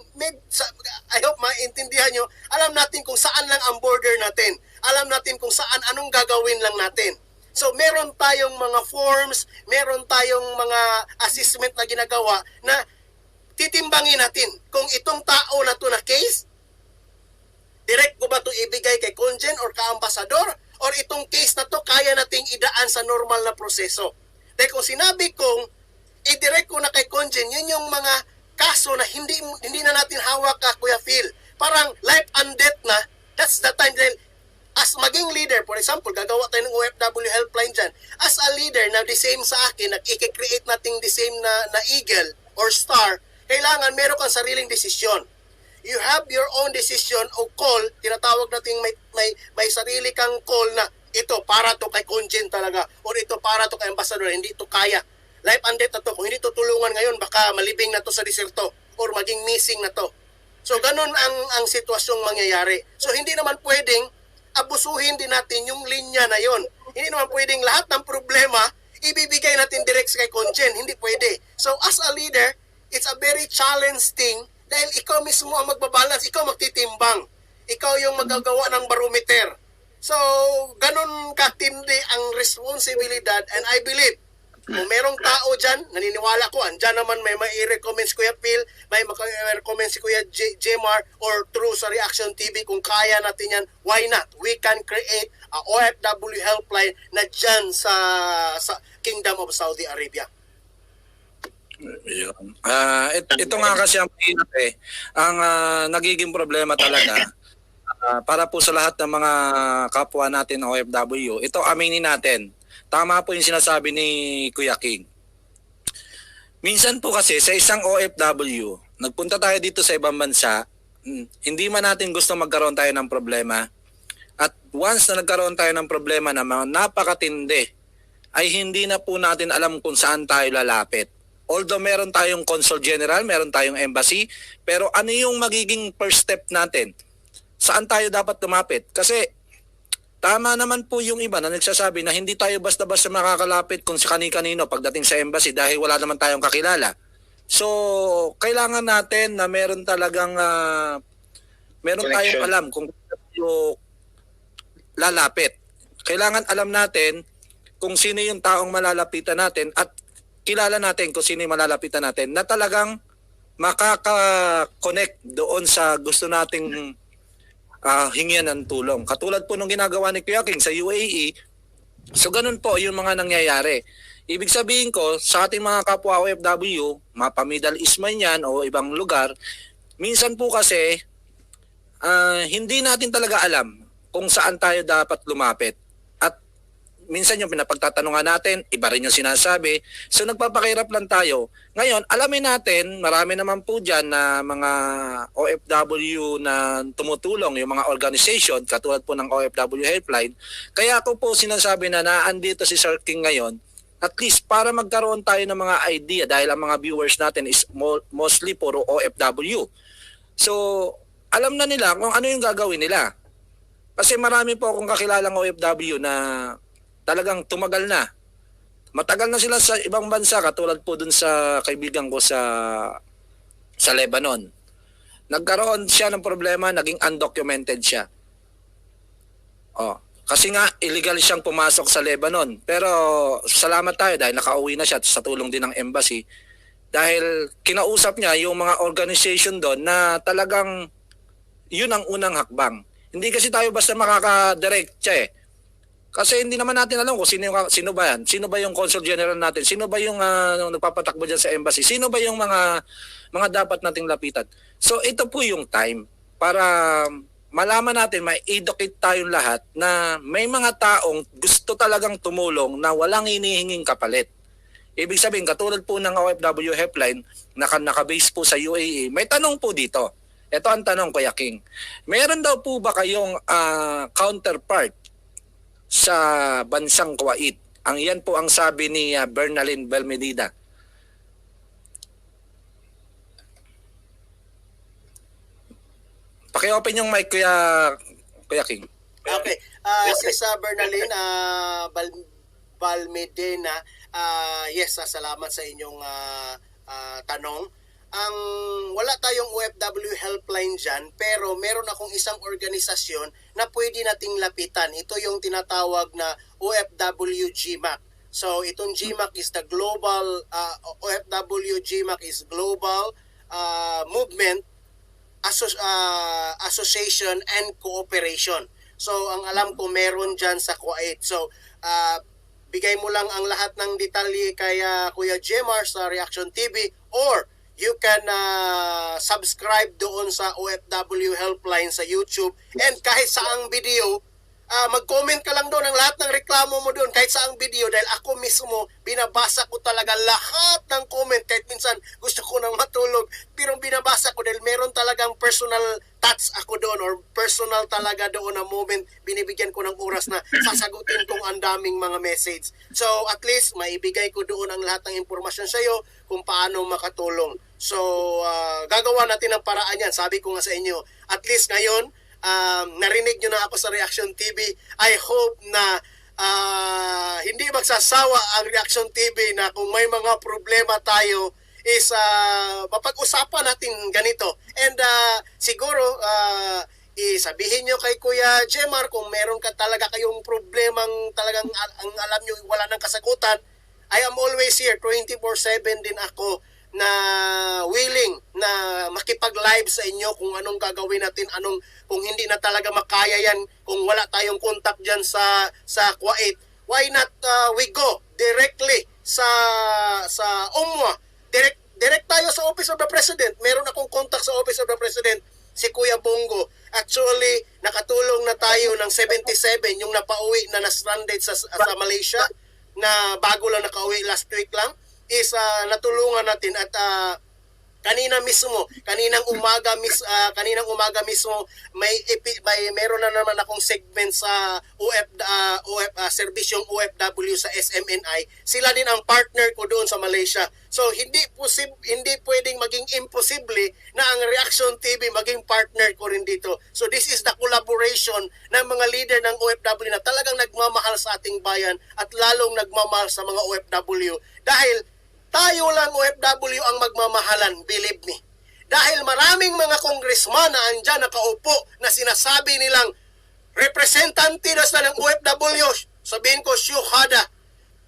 I hope maintindihan nyo, alam natin kung saan lang ang border natin. Alam natin kung saan, anong gagawin lang natin. So meron tayong mga forms, meron tayong mga assessment na ginagawa na titimbangin natin kung itong tao na to na case, direct ko ba ito ibigay kay congen or ka-ambasador, or itong case na to kaya nating idaan sa normal na proseso. Dahil kung sinabi kong i-direct ko na kay congen, yun yung mga kaso na hindi na natin hawak ka, Kuya Phil. Parang life and death na, that's the time. Dahil as maging leader, for example, gagawa tayo ng OFW helpline dyan. As a leader na the same sa akin, nag-i-create natin the same na eagle or star, kailangan meron kang sariling desisyon. You have your own decision o call, tinatawag natin may sarili kang call na ito para to kay congen talaga or ito para to kay ambassador, hindi to kaya. Life and death na to. Kung hindi tutulungan ngayon, baka malibing na to sa diserto or maging missing na to. So ganun ang sitwasyong mangyayari. So hindi naman pwedeng abusuhin din natin yung linya na yon. Hindi naman pwedeng lahat ng problema ibibigay natin direct kay congen. Hindi pwede. So as a leader, it's a very challenging thing dahil ikaw mismo ang magbabalance, ikaw magtitimbang. Ikaw yung magagawa ng barometer. So, ganun katindi ang responsibilidad, and I believe, kung merong tao dyan, naniniwala ko, andyan naman may i-recommend si Kuya Phil, may i-recommend si Kuya Jmar, or through sa Reaction TV, kung kaya natin yan, why not? We can create a OFW helpline na dyan sa Kingdom of Saudi Arabia. Ito nga kasi ang ang nagiging problema talaga para po sa lahat ng mga kapwa natin OFW, ito aminin natin. Tama po yung sinasabi ni Kuya King. Minsan po kasi sa isang OFW, nagpunta tayo dito sa ibang bansa, hindi man natin gusto magkaroon tayo ng problema. At once na nagkaroon tayo ng problema na napakatindi, ay hindi na po natin alam kung saan tayo lalapit. Although meron tayong consul general, meron tayong embassy, pero ano yung magiging first step natin? Saan tayo dapat lumapit? Kasi tama naman po yung iba na nagsasabi na hindi tayo basta-basta makakalapit kung sa kani-kanino pagdating sa embassy dahil wala naman tayong kakilala. So, kailangan natin na meron talagang meron tayong alam kung tayo lalapit. Kailangan alam natin kung sino yung taong malalapitan natin at kilala natin kung sino yung malalapitan natin na talagang makaka-connect doon sa gusto nating hingian ng tulong. Katulad po nung ginagawa ni Kuya King sa UAE, so ganun po yung mga nangyayari. Ibig sabihin ko, sa ating mga kapwa OFW, mapa Middle East man yan o ibang lugar, minsan po kasi hindi natin talaga alam kung saan tayo dapat lumapit. At minsan yung pinapagtatanungan natin, iba rin yung sinasabi. So nagpapakirap lang tayo. Ngayon, alamin natin, marami naman po dyan na mga OFW na tumutulong, yung mga organization, katulad po ng OFW Helpline. Kaya ako po sinasabi na naandito si Sir King ngayon, at least para magkaroon tayo ng mga idea dahil ang mga viewers natin is mostly puro OFW. So, alam na nila kung ano yung gagawin nila. Kasi marami po akong kakilalang OFW na talagang tumagal na. Matagal na sila sa ibang bansa, katulad po dun sa kaibigan ko sa Lebanon. Nagkaroon siya ng problema, naging undocumented siya. Kasi nga, illegal siyang pumasok sa Lebanon. Pero salamat tayo dahil nakauwi na siya sa tulong din ng embassy. Dahil kinausap niya yung mga organization doon na talagang yun ang unang hakbang. Hindi kasi tayo basta makaka-direct siya eh. Kasi hindi naman natin alam kung sino ba yan. Sino ba yung consul general natin? Sino ba yung nagpapatakbo dyan sa embassy? Sino ba yung mga dapat nating lapitan? So ito po yung time para malaman natin, ma-educate tayong lahat na may mga taong gusto talagang tumulong na walang hinihinging kapalit. Ibig sabihin, katulad po ng OFW helpline na naka-base po sa UAE, may tanong po dito. Ito ang tanong, Kuya King. Meron daw po ba kayong counterpart sa bansang Kuwait? Ang yan po ang sabi ni Bernalyn Belmedida. Paki-open yung mic, Kuya King. Okay. Si Bernalyn Balmedena, yes, salamat sa inyong tanong. Wala tayong OFW helpline dyan, pero meron akong isang organisasyon na pwede nating lapitan. Ito yung tinatawag na OFW GMAC. So, itong GMAC is the global, OFW GMAC is global movement, association and cooperation. So, ang alam ko meron dyan sa Kuwait. So, bigay mo lang ang lahat ng detalye kay Kuya Jemar sa Reaction TV, or you can subscribe doon sa OFW Helpline sa YouTube, and kahit saang video, mag-comment ka lang doon ang lahat ng reklamo mo doon kahit saang video, dahil ako mismo binabasa ko talaga lahat ng comment. Kahit minsan gusto ko nang matulog, pero binabasa ko dahil meron talagang personal touch ako doon, or personal talaga doon na moment. Binibigyan ko ng oras na sasagutin kong ang daming mga message. So at least maibigay ko doon ang lahat ng impormasyon sa iyo kung paano makatulong. So gagawa natin ng paraan yan. Sabi ko nga sa inyo, at least ngayon narinig nyo na ako sa Reaction TV. I hope na hindi magsasawa ang Reaction TV na kung may mga problema tayo is mapag-usapan natin ganito. And siguro sabihin nyo kay Kuya Jemar kung meron ka talaga kayong problemang talagang ang alam nyo wala ng kasagutan. I am always here, 24/7 din ako na willing na makipag-live sa inyo kung anong gagawin natin, kung hindi na talaga makaya yan, kung wala tayong contact dyan sa Kuwait, why not we go directly sa UMWA, direct tayo sa Office of the President. Meron akong contact sa Office of the President, si Kuya Bongo. Actually, nakatulong na tayo ng 77, yung napauwi na na-stranded sa Malaysia, na bago lang nakauwi last week lang, is natulungan natin. At kaninang umaga mismo meron na naman akong segment sa serbisyong OFW sa SMNI. Sila din ang partner ko doon sa Malaysia. So hindi pwedeng maging imposible na ang Reaction TV maging partner ko rin dito. So this is the collaboration ng mga leader ng OFW na talagang nagmamahal sa ating bayan, at lalong nagmamahal sa mga OFW, dahil tayo lang OFW ang magmamahalan, believe me. Dahil maraming mga congressman na andyan nakaupo na sinasabi nilang representante na sila ng OFW, sabihin ko, syuhada.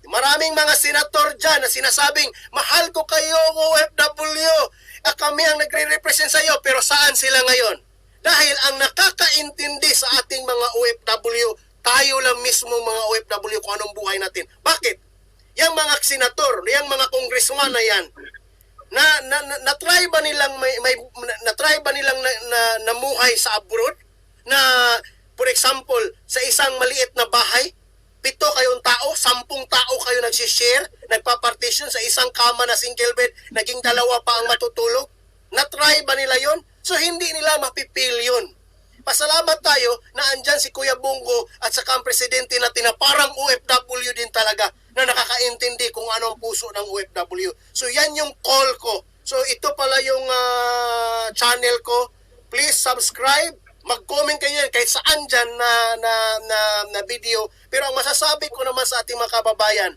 Maraming mga senator dyan na sinasabing, mahal ko kayo OFW, kami ang nagre-represent sa iyo, pero saan sila ngayon? Dahil ang nakakaintindi sa ating mga OFW, tayo lang mismo mga OFW kung anong buhay natin. Bakit? Yang mga senator, yang mga congressman na yan, na-try ba nilang namuhay sa abroad? Na, for example, sa isang maliit na bahay, 7 kayong tao, 10 tao kayo nagsishare, nagpa-partition sa isang kama na single bed, naging 2 pa ang matutulog? Na-try ba nila yon? So hindi nila mapipil yun. Pasalamat tayo na andyan si Kuya Bongo at saka ang presidente natin na parang OFW din talaga, na nakakaintindi kung ano ang puso ng OFW. So yan yung call ko. So ito pala yung channel ko. Please subscribe. Mag-comment kayo kahit saan dyan na video. Pero ang masasabi ko naman sa ating mga kababayan,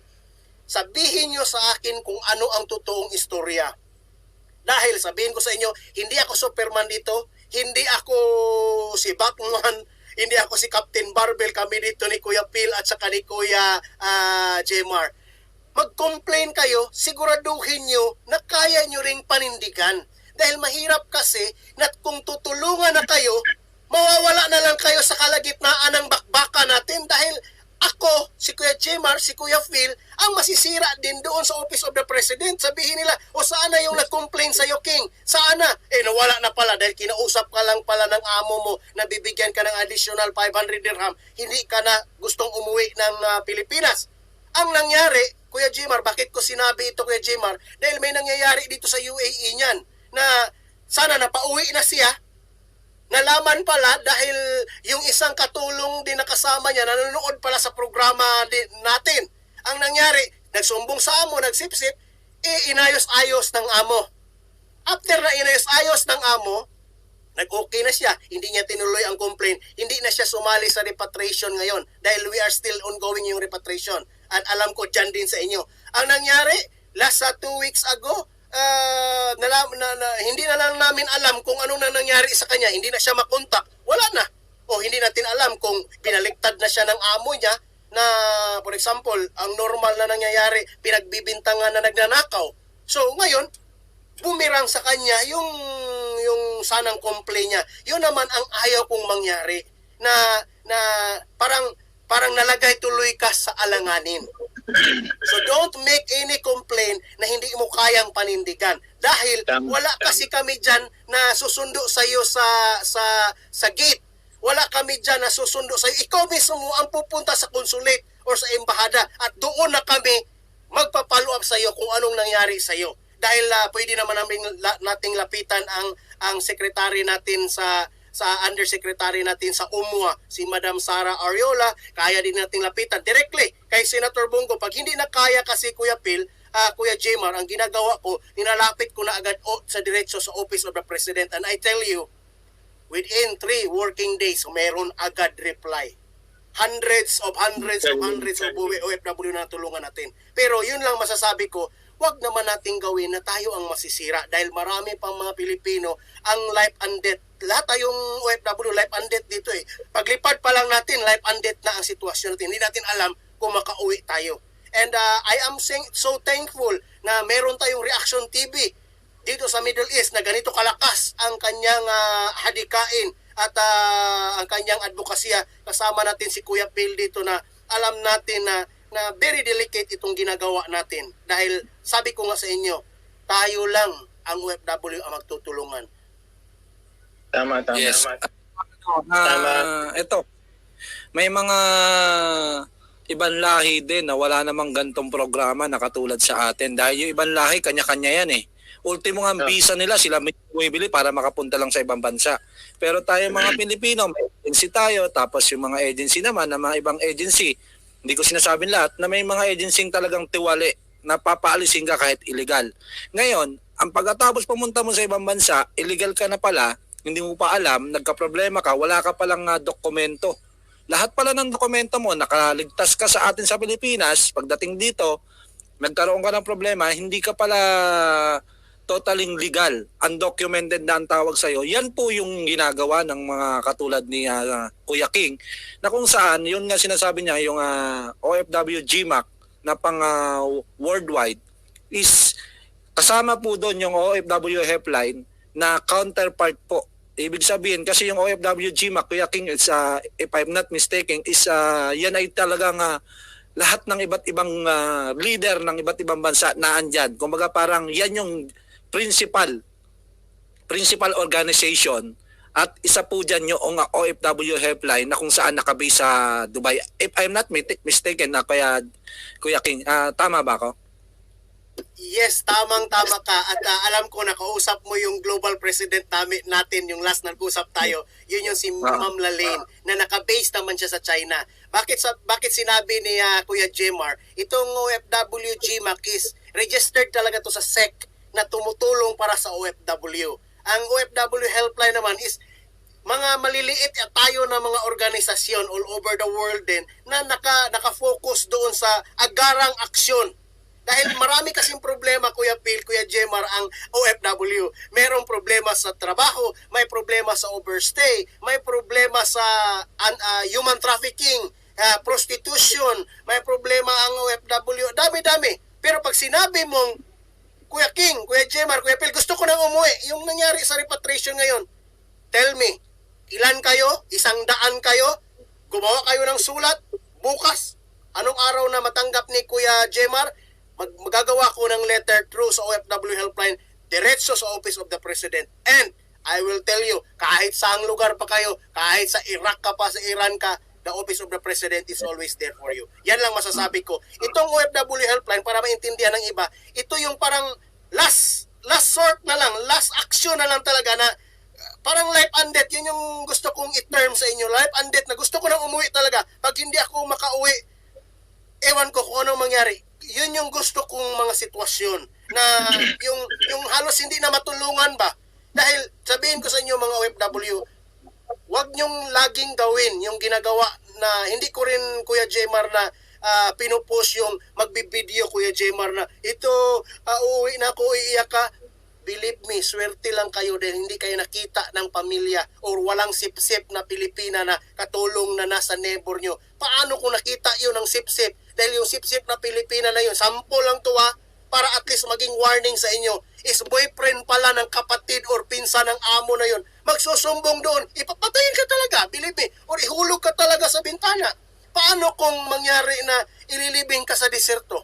sabihin nyo sa akin kung ano ang totoong istorya. Dahil sabihin ko sa inyo, hindi ako Superman dito. Hindi ako si Batman. Hindi ako si Captain Barbell, kami dito ni Kuya Phil at saka ni Kuya Jemar. Mag-complain kayo, siguraduhin nyo na kaya nyo ring panindigan. Dahil mahirap kasi na kung tutulungan na kayo, mawawala na lang kayo sa kalagitnaan ng bakbaka natin dahil ako, si Kuya Jemar, si Kuya Phil, ang masisira din doon sa Office of the President. Sabihin nila, o saan na yung nag-complain sa'yo, King? Saan na? Nawala na pala dahil kinausap ka lang pala ng amo mo na bibigyan ka ng additional 500 dirham. Hindi ka na gustong umuwi ng Pilipinas. Ang nangyari, Kuya Jemar, bakit ko sinabi ito, Kuya Jemar? Dahil may nangyayari dito sa UAE niyan na sana napauwi na siya. Nalaman pala dahil yung isang katulong din nakasama niya nanonood pala sa programa natin. Ang nangyari, nagsumbong sa amo, nagsipsip, inayos-ayos ng amo. After na inayos-ayos ng amo, nag-okay na siya. Hindi niya tinuloy ang complaint. Hindi na siya sumali sa repatriation ngayon dahil we are still ongoing yung repatriation. At alam ko dyan din sa inyo. Ang nangyari, last 2 weeks ago, hindi na lang namin alam kung anong nangyari sa kanya. Hindi na siya makontak. Wala na. O hindi natin alam kung pinaliktad na siya ng amo niya na, for example, ang normal na nangyayari, pinagbibintangan na nagnanakaw. So, ngayon, bumirang sa kanya yung sanang complaint niya. Yun naman ang ayaw kong mangyari na parang nalagay tuloy ka sa alanganin. So don't make any complaint na hindi mo kayang panindigan dahil wala kasi kami diyan na susundo sa iyo sa gate. Wala kami diyan na susundo sa iyo. Ikaw mismo ang pupunta sa consulate or sa embahada at doon na kami magpa-follow up sa iyo kung anong nangyari sa iyo. Dahil pwede naman nating lapitan ang secretary natin sa undersecretary natin sa UMWA, si Madam Sara Ariola, kaya din nating lapitan directly kay Senator Bongo. Pag hindi na kaya kasi Kuya Phil, Kuya Jemar, ang ginagawa ko, nilalapit ko na agad sa diretso sa Office of the President. And I tell you, within 3 working days, meron agad reply. Hundreds of OFW na tulungan natin. Pero yun lang masasabi ko, wag naman nating gawin na tayo ang masisira dahil marami pang mga Pilipino ang life and death. Lahat tayong OFW, life and death dito eh. Paglipad pa lang natin, life and death na ang sitwasyon natin. Hindi natin alam kung makauwi tayo. And I am so thankful na meron tayong Reaction TV dito sa Middle East na ganito kalakas ang kanyang hadikain at ang kanyang advokasya. Kasama natin si Kuya Phil dito na alam natin na very delicate itong ginagawa natin. Dahil sabi ko nga sa inyo, tayo lang ang OFW ang magtutulungan. Tama. Yes. Tama. Ito, may mga ibang lahi din na wala namang gantong programa na katulad sa atin. Dahil yung ibang lahi, kanya-kanya yan eh. Ultimo nga ang visa nila, sila may bumibili para makapunta lang sa ibang bansa. Pero tayo mga Pilipino, may agency tayo, tapos yung mga agency naman, na mga ibang agency, hindi ko sinasabing lahat, na may mga agency talagang tiwali, na papaalisin ka kahit illegal. Ngayon, ang pagkatapos pumunta mo sa ibang bansa, illegal ka na pala, hindi mo pa alam, nagka-problema ka, wala ka palang dokumento. Lahat pala ng dokumento mo, nakaligtas ka sa atin sa Pilipinas, pagdating dito, nagkaroon ka ng problema, hindi ka pala totally legal, undocumented na ang tawag sa'yo. Yan po yung ginagawa ng mga katulad ni Kuya King, na kung saan, yun nga sinasabi niya, yung OFW GMAC na pang worldwide, is kasama po doon yung OFW helpline na counterpart po. Ibig sabihin, kasi yung OFW GMAC, Kuya King, it's, if I'm not mistaken, is yan ay talagang lahat ng iba't ibang leader ng iba't ibang bansa na andyan. Kumbaga parang yan yung principal organization at isa po dyan yung OFW helpline na kung saan nakabase sa Dubai. If I'm not mistaken na Kuya King, tama ba ako? Yes, tamang-tama ka. At alam ko, nakausap mo yung global president natin, yung last nag-usap tayo. Yun yung si Ma'am Lalaine, na naka-base naman siya sa China. Bakit sinabi ni Kuya Jemar, itong OFW GMAC is registered talaga to sa SEC na tumutulong para sa OFW. Ang OFW helpline naman is mga maliliit at tayo na mga organisasyon all over the world din na naka-focus doon sa agarang aksyon Dahil marami kasing problema, Kuya Phil, Kuya Jemar, ang OFW. Merong problema sa trabaho, may problema sa overstay, may problema sa human trafficking, prostitution, may problema ang OFW. Dami-dami. Pero pag sinabi mong, Kuya King, Kuya Jemar, Kuya Phil, gusto ko nang umuwi, yung nangyari sa repatriation ngayon, tell me, ilan kayo? 100 kayo? Gumawa kayo ng sulat? Bukas? Anong araw na matanggap ni Kuya Jemar? Magagawa ko ng letter through sa OFW helpline diretso sa Office of the President. And I will tell you, kahit saang lugar pa kayo, kahit sa Iraq ka pa, sa Iran ka, the Office of the President is always there for you. Yan lang masasabi ko. Itong OFW helpline, para maintindihan ng iba, ito yung parang last sort na lang, last action na lang talaga na parang life and death. Yun yung gusto kong i-term sa inyo. Life and death na gusto ko nang umuwi talaga. Pag hindi ako makauwi, ewan ko kung anong mangyari. Yun yung gusto kong mga sitwasyon na yung halos hindi na matulungan ba. Dahil sabihin ko sa inyo mga OFW, wag nyong laging gawin yung ginagawa na hindi ko rin Kuya Jemar na pinupost yung magbibideo Kuya Jemar na ito, uuwi na ako, iiyak ka. Believe me, swerte lang kayo dahil hindi kayo nakita ng pamilya or walang sip-sip na Pilipina na katulong na nasa neighbor nyo. Paano kung nakita yun ng sip-sip? Dahil yung sip-sip na Pilipina na yun, sample lang to para at least maging warning sa inyo, is boyfriend pala ng kapatid or pinsan ng amo na yun. Magsusumbong doon, ipapatayin ka talaga, believe me, or ihulog ka talaga sa bintana. Paano kung mangyari na ililibing ka sa diserto?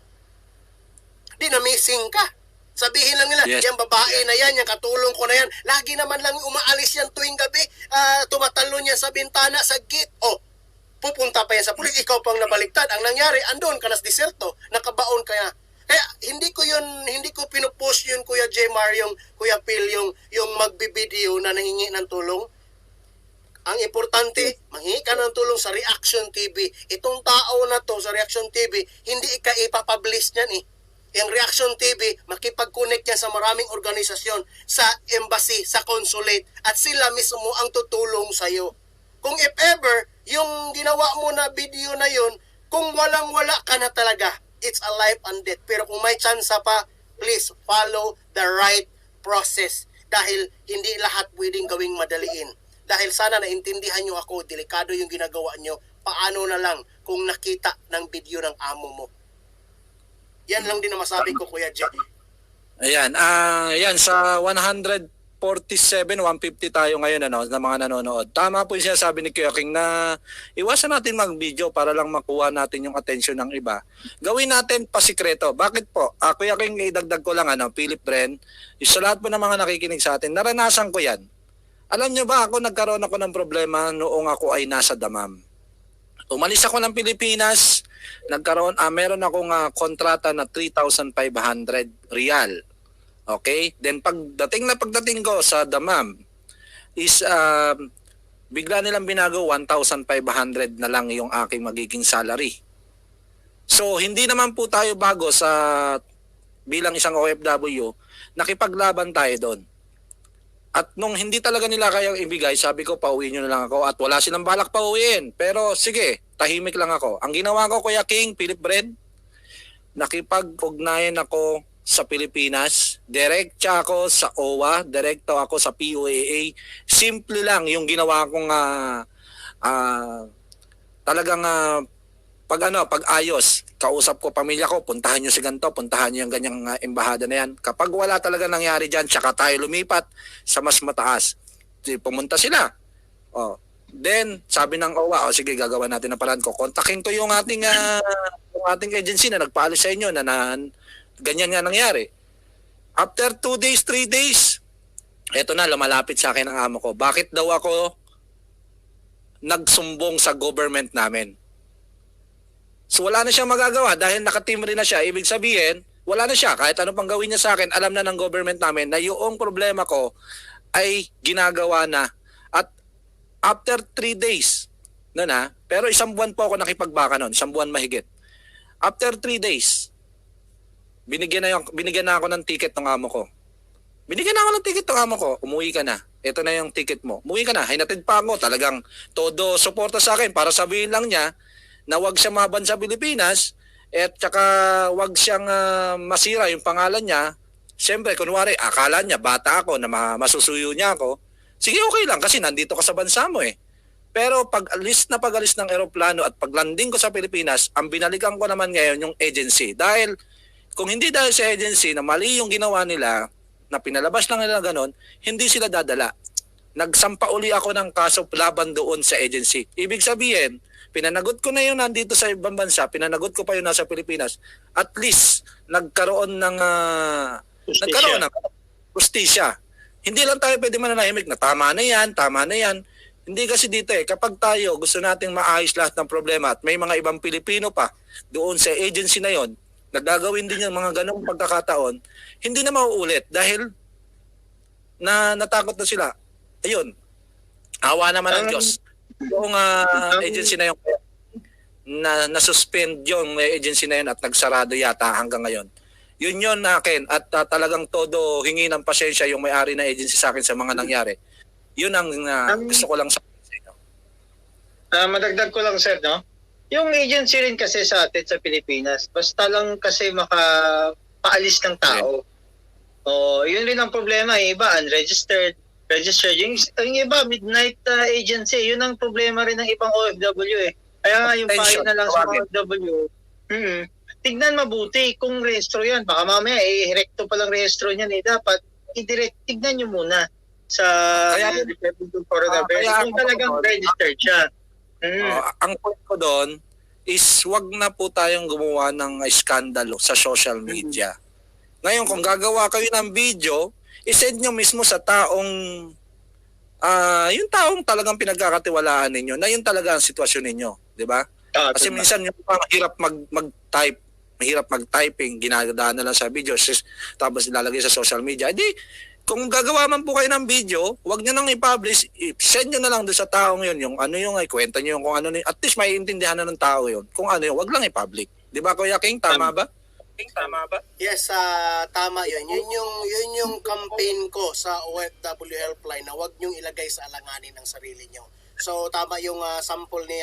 Di na missing ka. Sabihin lang nila, Yes. yung babae na yan, yung katulong ko na yan, lagi naman lang umaalis yan tuwing gabi, tumatalon yan sa bintana, sa gate. O, pupunta pa yan sa pulis, ikaw pang nabaliktad. Ang nangyari, andun ka na sa diserto, nakabaon ka na. Kaya hindi ko pinupost yun, Kuya Jemar, yung Kuya Phil, yung magbibideo na nangingi ng tulong. Ang importante, manghingi ka ng tulong sa Reaction TV. Itong tao na to sa Reaction TV, hindi ka ipapublish niyan eh. Yung Reaction TV, makipag-connect yan sa maraming organisasyon, sa embassy, sa consulate, at sila mismo ang tutulong sa'yo. Kung if ever, yung ginawa mo na video na yun, kung walang-wala ka na talaga, it's a life and death. Pero kung may chance pa, please follow the right process. Dahil hindi lahat pwedeng gawing madaliin. Dahil sana naintindihan nyo ako, delikado yung ginagawa nyo, paano na lang kung nakita ng video ng amo mo. Yan lang din ang masabi ko, Kuya J. Ayan, yan sa 147, 150 tayo ngayon na mga nanonood. Tama po yung sinasabi ni Kuya King na iwasan natin mag-video para lang makuha natin yung attention ng iba. Gawin natin pasikreto. Bakit po? Kuya King, idagdag ko lang Philip Bren, sa lahat po ng mga nakikinig sa atin, naranasan ko yan. Alam nyo ba, nagkaroon ako ng problema noong ako ay nasa damam. Umalis ako ng Pilipinas, meron akong kontrata na 3,500 real. Okay? Then pagdating ko sa damam is bigla nilang binago 1,500 na lang yung aking magiging salary. So hindi naman po tayo bago sa bilang isang OFW, nakipaglaban tayo doon. At nung hindi talaga nila kayang ibigay, sabi ko, pauwi nyo na lang ako. At wala silang balak pauwiin. Pero sige, tahimik lang ako. Ang ginawa ko, Kuya King, Philip Bren, nakipag-ugnayan ako sa Pilipinas. Direkta ako sa OWA. Direkto ako sa POAA. Simple lang yung ginawa kong talagang pag-ayos. Kausap ko pamilya ko, puntahan nyo si ganito, puntahan nyo yung ganyang embahada na yan. Kapag wala talaga nangyari dyan, tsaka tayo lumipat sa mas mataas. Pumunta sila. Then, sabi ng OWA, sige, gagawa natin ang paraan ko. Kontakin ko yung ating agency na nagpaalis sa inyo na ganyan nga nangyari. After 2 days, 3 days, eto na, lumalapit sa akin ang amo ko. Bakit daw ako nagsumbong sa government namin? So wala na siyang magagawa dahil naka-team rin na siya. Ibig sabihin, wala na siya. Kahit ano pang gawin niya sa akin, alam na ng government namin na yung problema ko ay ginagawa na. At after 3 days, pero 1 buwan po ako nakipagbaka noon, 1 buwan mahigit. After 3 days, binigyan na ako ng ticket ng amo ko. Binigyan na ako ng ticket ng amo ko. Umuwi ka na. Ito na yung ticket mo. Umuwi ka na. Hinatid pa ako. Talagang todo suporta sa akin para sabihin lang niya na wag siya maban sa Pilipinas, At saka wag siyang masira yung pangalan niya. Siyempre, kunwari, akala niya, bata ako, na masusuyo niya ako. Sige, okay lang kasi nandito ka sa bansa mo eh. Pero pag-alis ng eroplano at paglanding ko sa Pilipinas, ang binalikan ko naman ngayon yung agency. Dahil kung hindi dahil sa agency na mali yung ginawa nila, na pinalabas lang nila ganon, hindi sila dadala. Nagsampa uli ako ng kaso laban doon sa agency. Ibig sabihin, pinanagot ko na yun nandito sa ibang bansa, pinanagot ko pa yun nasa Pilipinas. At least, nagkaroon ng justisya. Hindi lang tayo pwede mananahimik na tama na yan. Hindi kasi dito kapag tayo gusto nating maayos lahat ng problema at may mga ibang Pilipino pa doon sa agency na yon, nagagawin din yung mga ganong pagkakataon, hindi na mauulit dahil natakot na sila. Ayun, awa naman ng Diyos. Yung agency na yung na-suspend yung agency na yun at nagsarado yata hanggang ngayon. Yun akin at talagang todo hingi ng pasensya yung may-ari na agency sa akin sa mga nangyari. Yun ang gusto ko lang sabihin sa inyo. Madagdag ko lang, sir, no? Yung agency rin kasi sa atin sa Pilipinas, basta lang kasi makapaalis ng tao. Yun rin ang problema. Yung iba, unregistered, registered. Yung iba, midnight agency. Yun ang problema rin ng ibang OFW eh. Kaya nga yung payo na lang sa OFW, tignan mabuti kung rehistro yan. Baka mamaya, rekto palang rehistro niyan eh. Dapat, tignan nyo muna sa Department of Foreign Affairs kung talagang registered siya. Ang point ko doon is wag na po tayong gumawa ng iskandalo sa social media. Ngayon, kung gagawa kayo ng video, isend nyo mismo sa taong yung taong talagang pinagkakatiwalaan ninyo na yun talaga ang sitwasyon ninyo, di ba? Kasi minsan yung mahirap mag-type, mahirap mag-typing, ginagandaan na lang sa video, tapos ilalagay sa social media. Kung gagawa man po kayo ng video, wag nyo nang i-publish, send nyo na lang doon sa taong yun, yung ano yung kwenta nyo yung kung ano, at least maiintindihan na ng tao yun. Kung ano yun, wag lang i-public. Di ba, Kuya King? Tama ba? Yes, tama yun. Yun yung campaign ko sa OFW Helpline na wag niyong ilagay sa alanganin ng sarili niyo. So tama yung sample ni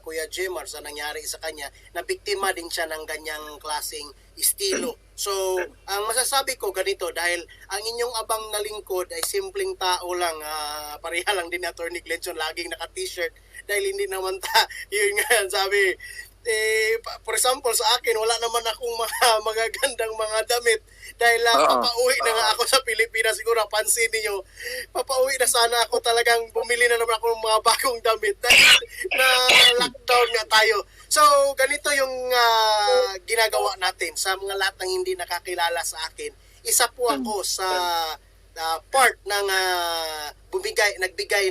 Kuya Jemar sa nangyari sa kanya na biktima din siya ng ganyang klaseng estilo. So ang masasabi ko ganito, dahil ang inyong abang na lingkod ay simpleng tao lang, pareha lang din ni Attorney Glenson, laging naka-t-shirt dahil hindi naman yun nga sabi, for example sa akin wala naman akong mga magagandang mga damit dahil papauwi na nga ako sa Pilipinas. Siguro pansin niyo, papauwi na sana ako, talagang bumili na naman ako ng mga bagong damit dahil na lockdown nga tayo. So ganito yung ginagawa natin sa mga lahat ng hindi nakakilala sa akin. Isa po ako sa part ng nagbigay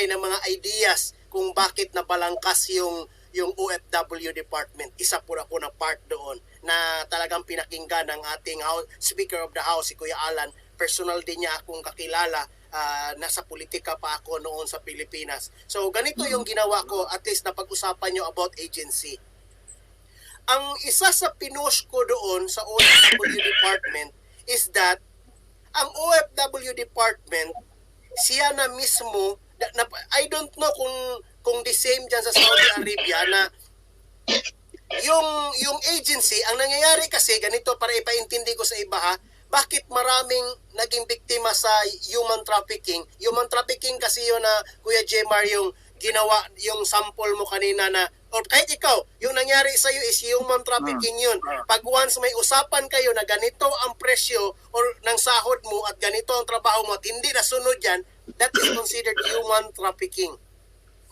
ng mga ideas kung bakit nabalangkas yung OFW department. Isa po ako na part doon na talagang pinakinggan ng ating Speaker of the House, si Kuya Alan. Personal din niya akong kakilala. Nasa politika pa ako noon sa Pilipinas. So ganito yung ginawa ko, at least napag-usapan nyo about agency. Ang isa sa pinost ko doon sa OFW department is that ang OFW department, siya na mismo, I don't know kung the same dyan sa Saudi Arabia, na yung agency, ang nangyayari kasi ganito, para ipaintindi ko sa iba bakit maraming naging biktima sa human trafficking. Human trafficking kasi yun na Kuya Jemar, yung ginawa, yung sample mo kanina na, or kahit ikaw, yung nangyari sa iyo is human trafficking yun. Pag once may usapan kayo na ganito ang presyo or ng sahod mo at ganito ang trabaho mo at hindi nasunod yan, that is considered human trafficking.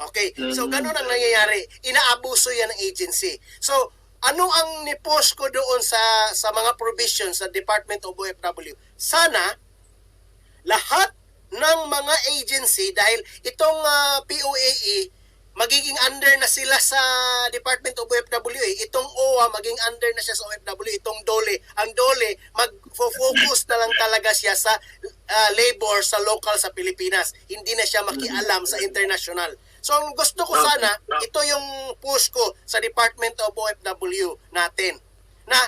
Okay, so ganun ang nangyayari. Inaabuso yan ng agency. So, ano ang nipost ko doon sa mga provisions sa Department of OFW? Sana lahat ng mga agency, dahil itong POAE, magiging under na sila sa Department of OFW. Itong OWA, maging under na siya sa OFW. Itong DOLE, ang DOLE, mag-focus na lang talaga siya sa labor sa local sa Pilipinas. Hindi na siya makialam sa international. So, ang gusto ko sana, ito yung push ko sa Department of OFW natin, na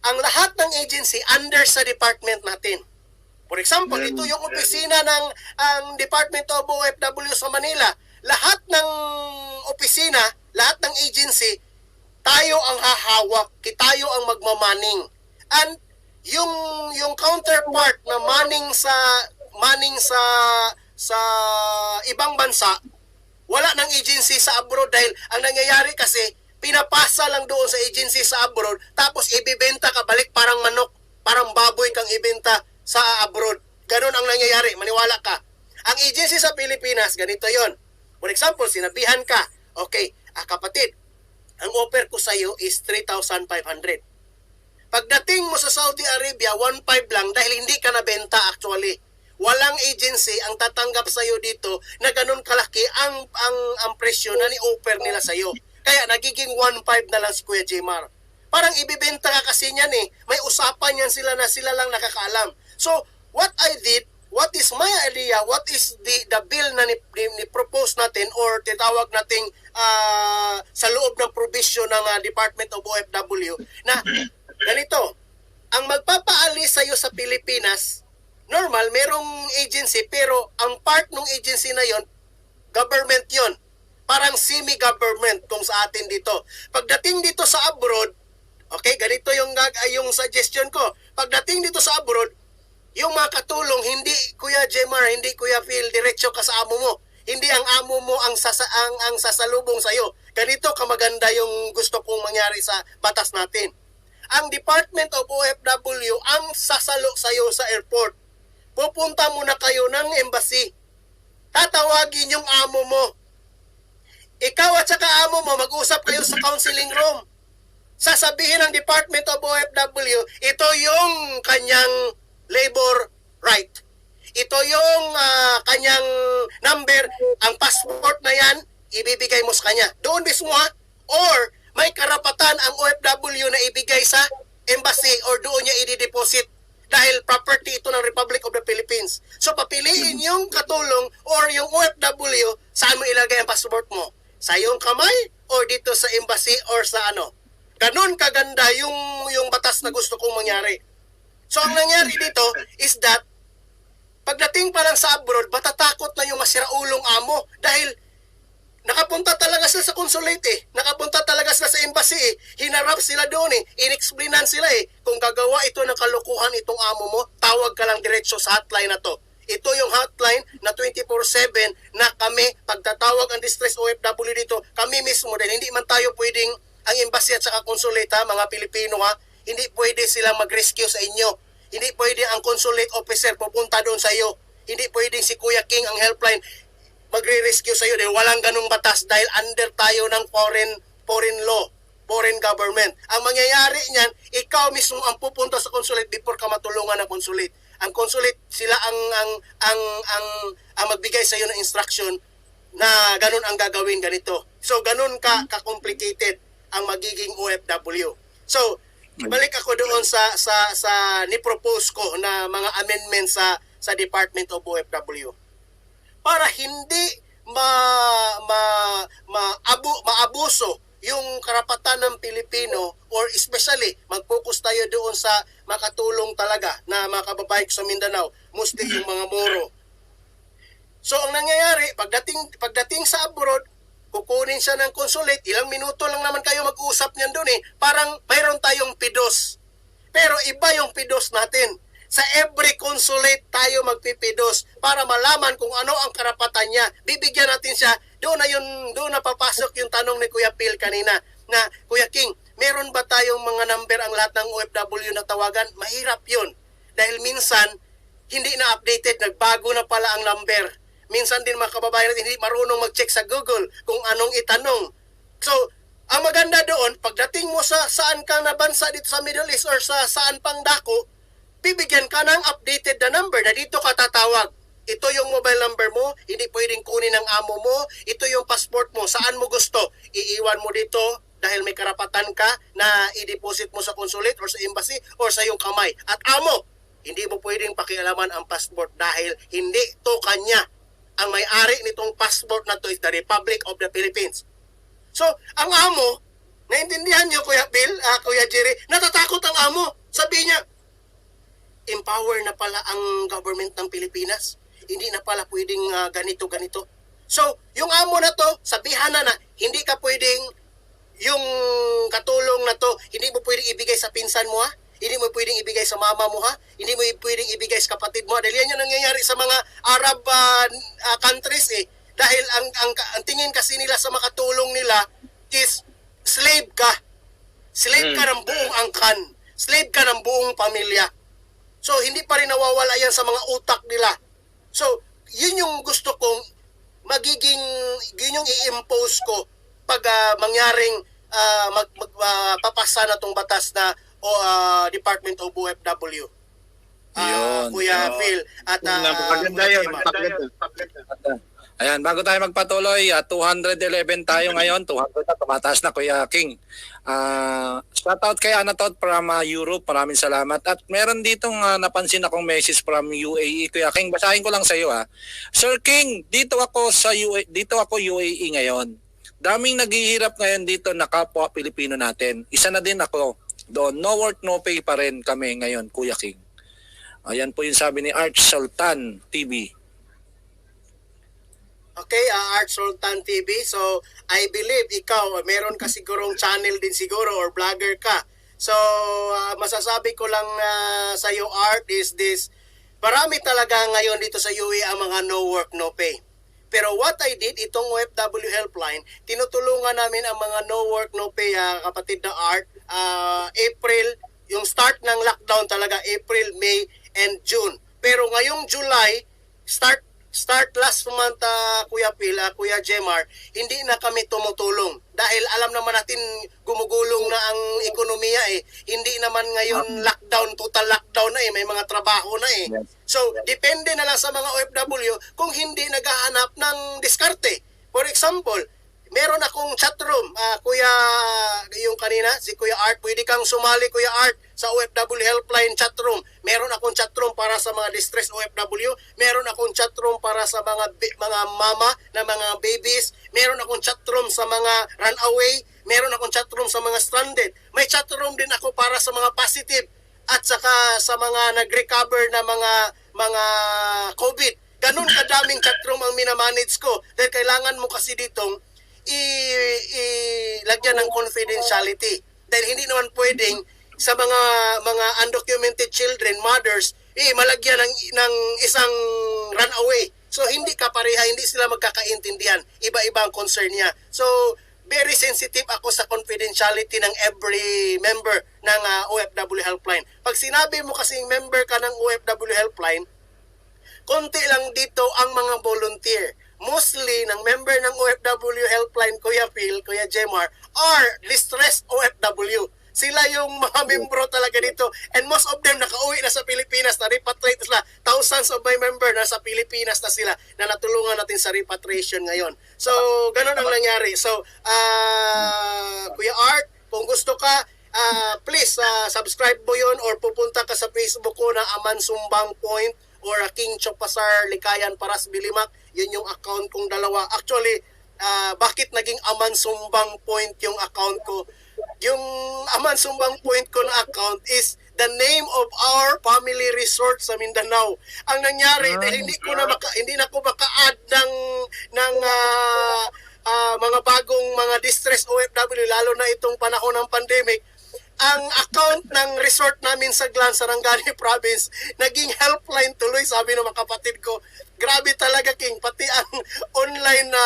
ang lahat ng agency under sa department natin. For example, ito yung opisina ng ang Department of OFW sa Manila. lahat ng opisina, lahat ng agency, tayo ang hahawak, tayo ang magmamaning. And yung counterpart na maning sa ibang bansa, wala ng agency sa abroad dahil ang nangyayari kasi pinapasa lang doon sa agency sa abroad tapos ibibenta ka balik parang manok, parang baboy kang ibenta sa abroad. Ganon ang nangyayari, maniwala ka. Ang agency sa Pilipinas, ganito yon. For example, sinabihan ka, okay, kapatid, ang offer ko sa iyo is 3,500. Pagdating mo sa Saudi Arabia, 1,500 lang dahil hindi ka nabenta actually. Walang agency ang tatanggap sa iyo dito na ganun kalaki ang presyo na ni-offer nila sa iyo. Kaya nagiging 1,500 na lang si Kuya Jmar. Parang ibibenta ka kasi niyan eh. May usapan yan sila na sila lang nakakaalam. So, what I did, what is my idea, what is the bill na ni-propose natin or titawag nating sa loob ng provision ng Department of OFW na ganito, ang magpapaalis sa iyo sa Pilipinas, normal, merong agency pero ang part ng agency na yon, government yon. Parang semi-government kung sa atin dito. Pagdating dito sa abroad, okay, ganito yung suggestion ko. Pagdating dito sa abroad, yung mga katulong, hindi Kuya Jmar, hindi Kuya Phil, diretso ka sa amo mo. Hindi ang amo mo ang sasalubong sa iyo. Ganito kamaganda yung gusto kong mangyari sa batas natin. Ang Department of OFW ang sasalo sa iyo sa airport. Pupunta muna kayo ng embassy. Tatawagin yung amo mo. Ikaw at saka amo mo, mag-usap kayo sa counseling room. Sasabihin ng Department of OFW, ito yung kanyang labor right. Ito yung kanyang number, ang passport na yan, ibibigay mo sa kanya. Doon mismo or may karapatan ang OFW na ibigay sa embassy or doon niya i-deposit dahil property ito ng Republic of the Philippines. So papiliin yung katulong or yung OFW, saan mo ilagay ang passport mo? Sa iyong kamay or dito sa embassy or sa ano? Ganon kaganda yung batas na gusto kong mangyari. So ang nangyari dito is that pagdating pa lang sa abroad, matatakot na yung masiraulong amo dahil nakapunta talaga sila sa consulate eh. Nakapunta talaga sila sa embassy eh. Hinarap sila doon eh. Inexplainan sila eh. Kung gagawa ito ng kalukuhan itong amo mo, tawag ka lang diretso sa hotline na to. Ito yung hotline na 24/7 na kami, pagtatawag ang distress OFW dito, kami mismo dahil hindi man tayo pwedeng, ang embassy at saka consulate mga Pilipino hindi pwede silang mag-rescue sa inyo. Hindi pwede ang consulate officer pupunta doon sa iyo. Hindi pwedeng si Kuya King ang helpline magre-rescue sa iyo dahil walang ganung batas dahil under tayo ng foreign law, foreign government. Ang mangyayari niyan, ikaw mismo ang pupunta sa consulate before ka matulungan ng consulate. Ang consulate sila ang magbigay sa iyo ng instruction na ganun ang gagawin ganito. So ganun ka-complicated ang magiging OFW. So balik ako doon sa ni-propose ko na mga amendments sa Department of OFW para hindi maabuso yung karapatan ng Pilipino or especially mag-focus tayo doon sa makatulong talaga na mga kababayan sa Mindanao, mostly yung mga Moro. So ang nangyayari, pagdating sa abroad, kukunin siya ng consulate, ilang minuto lang naman kayo mag-usap niyan doon eh. Parang mayroon tayong PIDOS. Pero iba yung PIDOS natin. Sa every consulate tayo magpipidos para malaman kung ano ang karapatan niya. Bibigyan natin siya. Doon na papasok yung tanong ni Kuya Phil kanina na, Kuya King, meron ba tayong mga number ang lahat ng OFW na tawagan? Mahirap yun. Dahil minsan, hindi na updated, nagbago na pala ang number. Minsan din mga kababayan natin hindi marunong mag-check sa Google kung anong itanong. So, ang maganda doon, pagdating mo sa saan ka na bansa dito sa Middle East or sa saan pang dako, bibigyan ka ng updated na number na dito ka tatawag. Ito yung mobile number mo, hindi pwedeng kunin ng amo mo, ito yung passport mo, saan mo gusto, iiwan mo dito dahil may karapatan ka na i-deposit mo sa consulate or sa embassy or sa iyong kamay. At amo, hindi mo pwedeng pakialaman ang passport dahil hindi to kanya. Ang may-ari nitong passport na to is the Republic of the Philippines. So, ang amo, naintindihan niyo Kuya Bill, Kuya Jerry, natatakot ang amo. Sabi niya, empower na pala ang government ng Pilipinas. Hindi na pala pwedeng ganito-ganito. So, yung amo na to, sabihan na hindi ka pwedeng yung katulong na to, hindi mo pwedeng ibigay sa pinsan mo ha? Hindi mo pwedeng ibigay sa mama mo ha? Hindi mo pwedeng ibigay sa kapatid mo. Dahil yan yung nangyayari sa mga Arab countries eh. Dahil ang tingin kasi nila sa makatulong nila is slave ka. Slave ka ng buong angkan. Slave ka ng buong pamilya. So, hindi pa rin nawawala yan sa mga utak nila. So, yun yung gusto kong yun yung i-impose ko pag mangyaring papasa na tong batas na Department of OFW. Yun. Kuya Phil at Napakaganda yun. Ayan, bago tayo magpatuloy, 211 tayo ngayon. 200 na, tumataas na, Kuya King. Shoutout kay Anatot from Europe. Maraming salamat. At meron ditong napansin akong message from UAE. Kuya King, basahin ko lang sa iyo. Sir King, dito ako UAE ngayon. Daming naghihirap ngayon dito na kapwa Pilipino natin. Isa na din ako doon. No work, no pay pa rin kami ngayon, Kuya King. Ayan po yung sabi ni Arch Sultan TV. Okay, Art Sultan TV. So, I believe ikaw, meron ka sigurong channel din siguro or vlogger ka. So, masasabi ko lang sa iyo, Art, is this, marami talaga ngayon dito sa UAE ang mga no work, no pay. Pero what I did, itong OFW Helpline, tinutulungan namin ang mga no work, no pay, kapatid na Art, April, yung start ng lockdown talaga, April, May, and June. Pero ngayong July, start last month, Kuya Phil, Kuya Jemar, hindi na kami tumutulong. Dahil alam naman natin gumugulong na ang ekonomiya eh. Hindi naman ngayon lockdown, total lockdown na eh. May mga trabaho na eh. So, depende na lang sa mga OFW kung hindi naghahanap ng diskarte. For example, meron akong chatroom, Kuya, yung kanina, si Kuya Art, pwede kang sumali, Kuya Art, sa OFW Helpline chatroom. Meron akong chatroom para sa mga distressed OFW. Meron akong chatroom para sa mga mama na mga babies. Meron akong chatroom sa mga runaway. Meron akong chatroom sa mga stranded. May chatroom din ako para sa mga positive at saka sa mga nag-recover na mga COVID. Ganun kadaming chatroom ang minamanage ko. Dahil kailangan mo kasi ditong lagyan ng confidentiality. Dahil hindi naman pwedeng sa mga undocumented children, mothers, malagyan ng isang runaway. So, hindi kapareha, hindi sila magkakaintindihan. Iba-iba ang concern niya. So, very sensitive ako sa confidentiality ng every member ng OFW Helpline. Pag sinabi mo kasing member ka ng OFW Helpline, konti lang dito ang mga volunteer. Mostly, ng member ng OFW Helpline, Kuya Phil, Kuya Jemar, are distressed OFW. Sila yung mga membro talaga dito. And most of them nakauwi na sa Pilipinas, na-repatriate sila. Thousands of my member na sa Pilipinas na sila na natulungan natin sa repatriation ngayon. So, ganun ang nangyari. So, Kuya Art, kung gusto ka, please subscribe mo yun or pupunta ka sa Facebook ko na Aman Sumbang Point or King Chopasar Likayan Paras Bilimak. Yun yung account kong dalawa. Actually, bakit naging Aman Sumbang Point yung account ko? Yung Aman Sumbang Point ko na account is the name of our family resort sa Mindanao. Ang nangyari dahil hindi na ako maka-add ng mga bagong mga distressed OFW lalo na itong panahon ng pandemic. Ang account ng resort namin sa Glan, Sarangani Province, naging helpline tuloy, sabi ng mga kapatid ko. Grabe talaga, King. Pati ang online na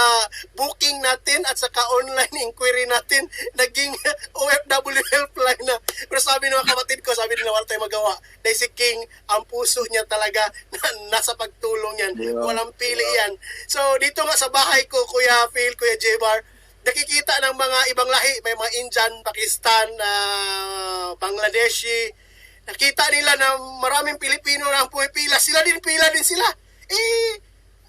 booking natin at saka online inquiry natin, naging OFW helpline na. Pero sabi ng mga kapatid ko, sabi nila wala tayong magawa. Dahil si King, ang puso niya talaga nasa pagtulong yan. Yeah. Walang pili yan. So, dito nga sa bahay ko, Kuya Phil, Kuya J-Bar, nakikita ng mga ibang lahi, may mga Indian, Pakistan, Bangladeshi. Nakita nila na maraming Pilipino na ang pumipila. Sila din, pila din sila.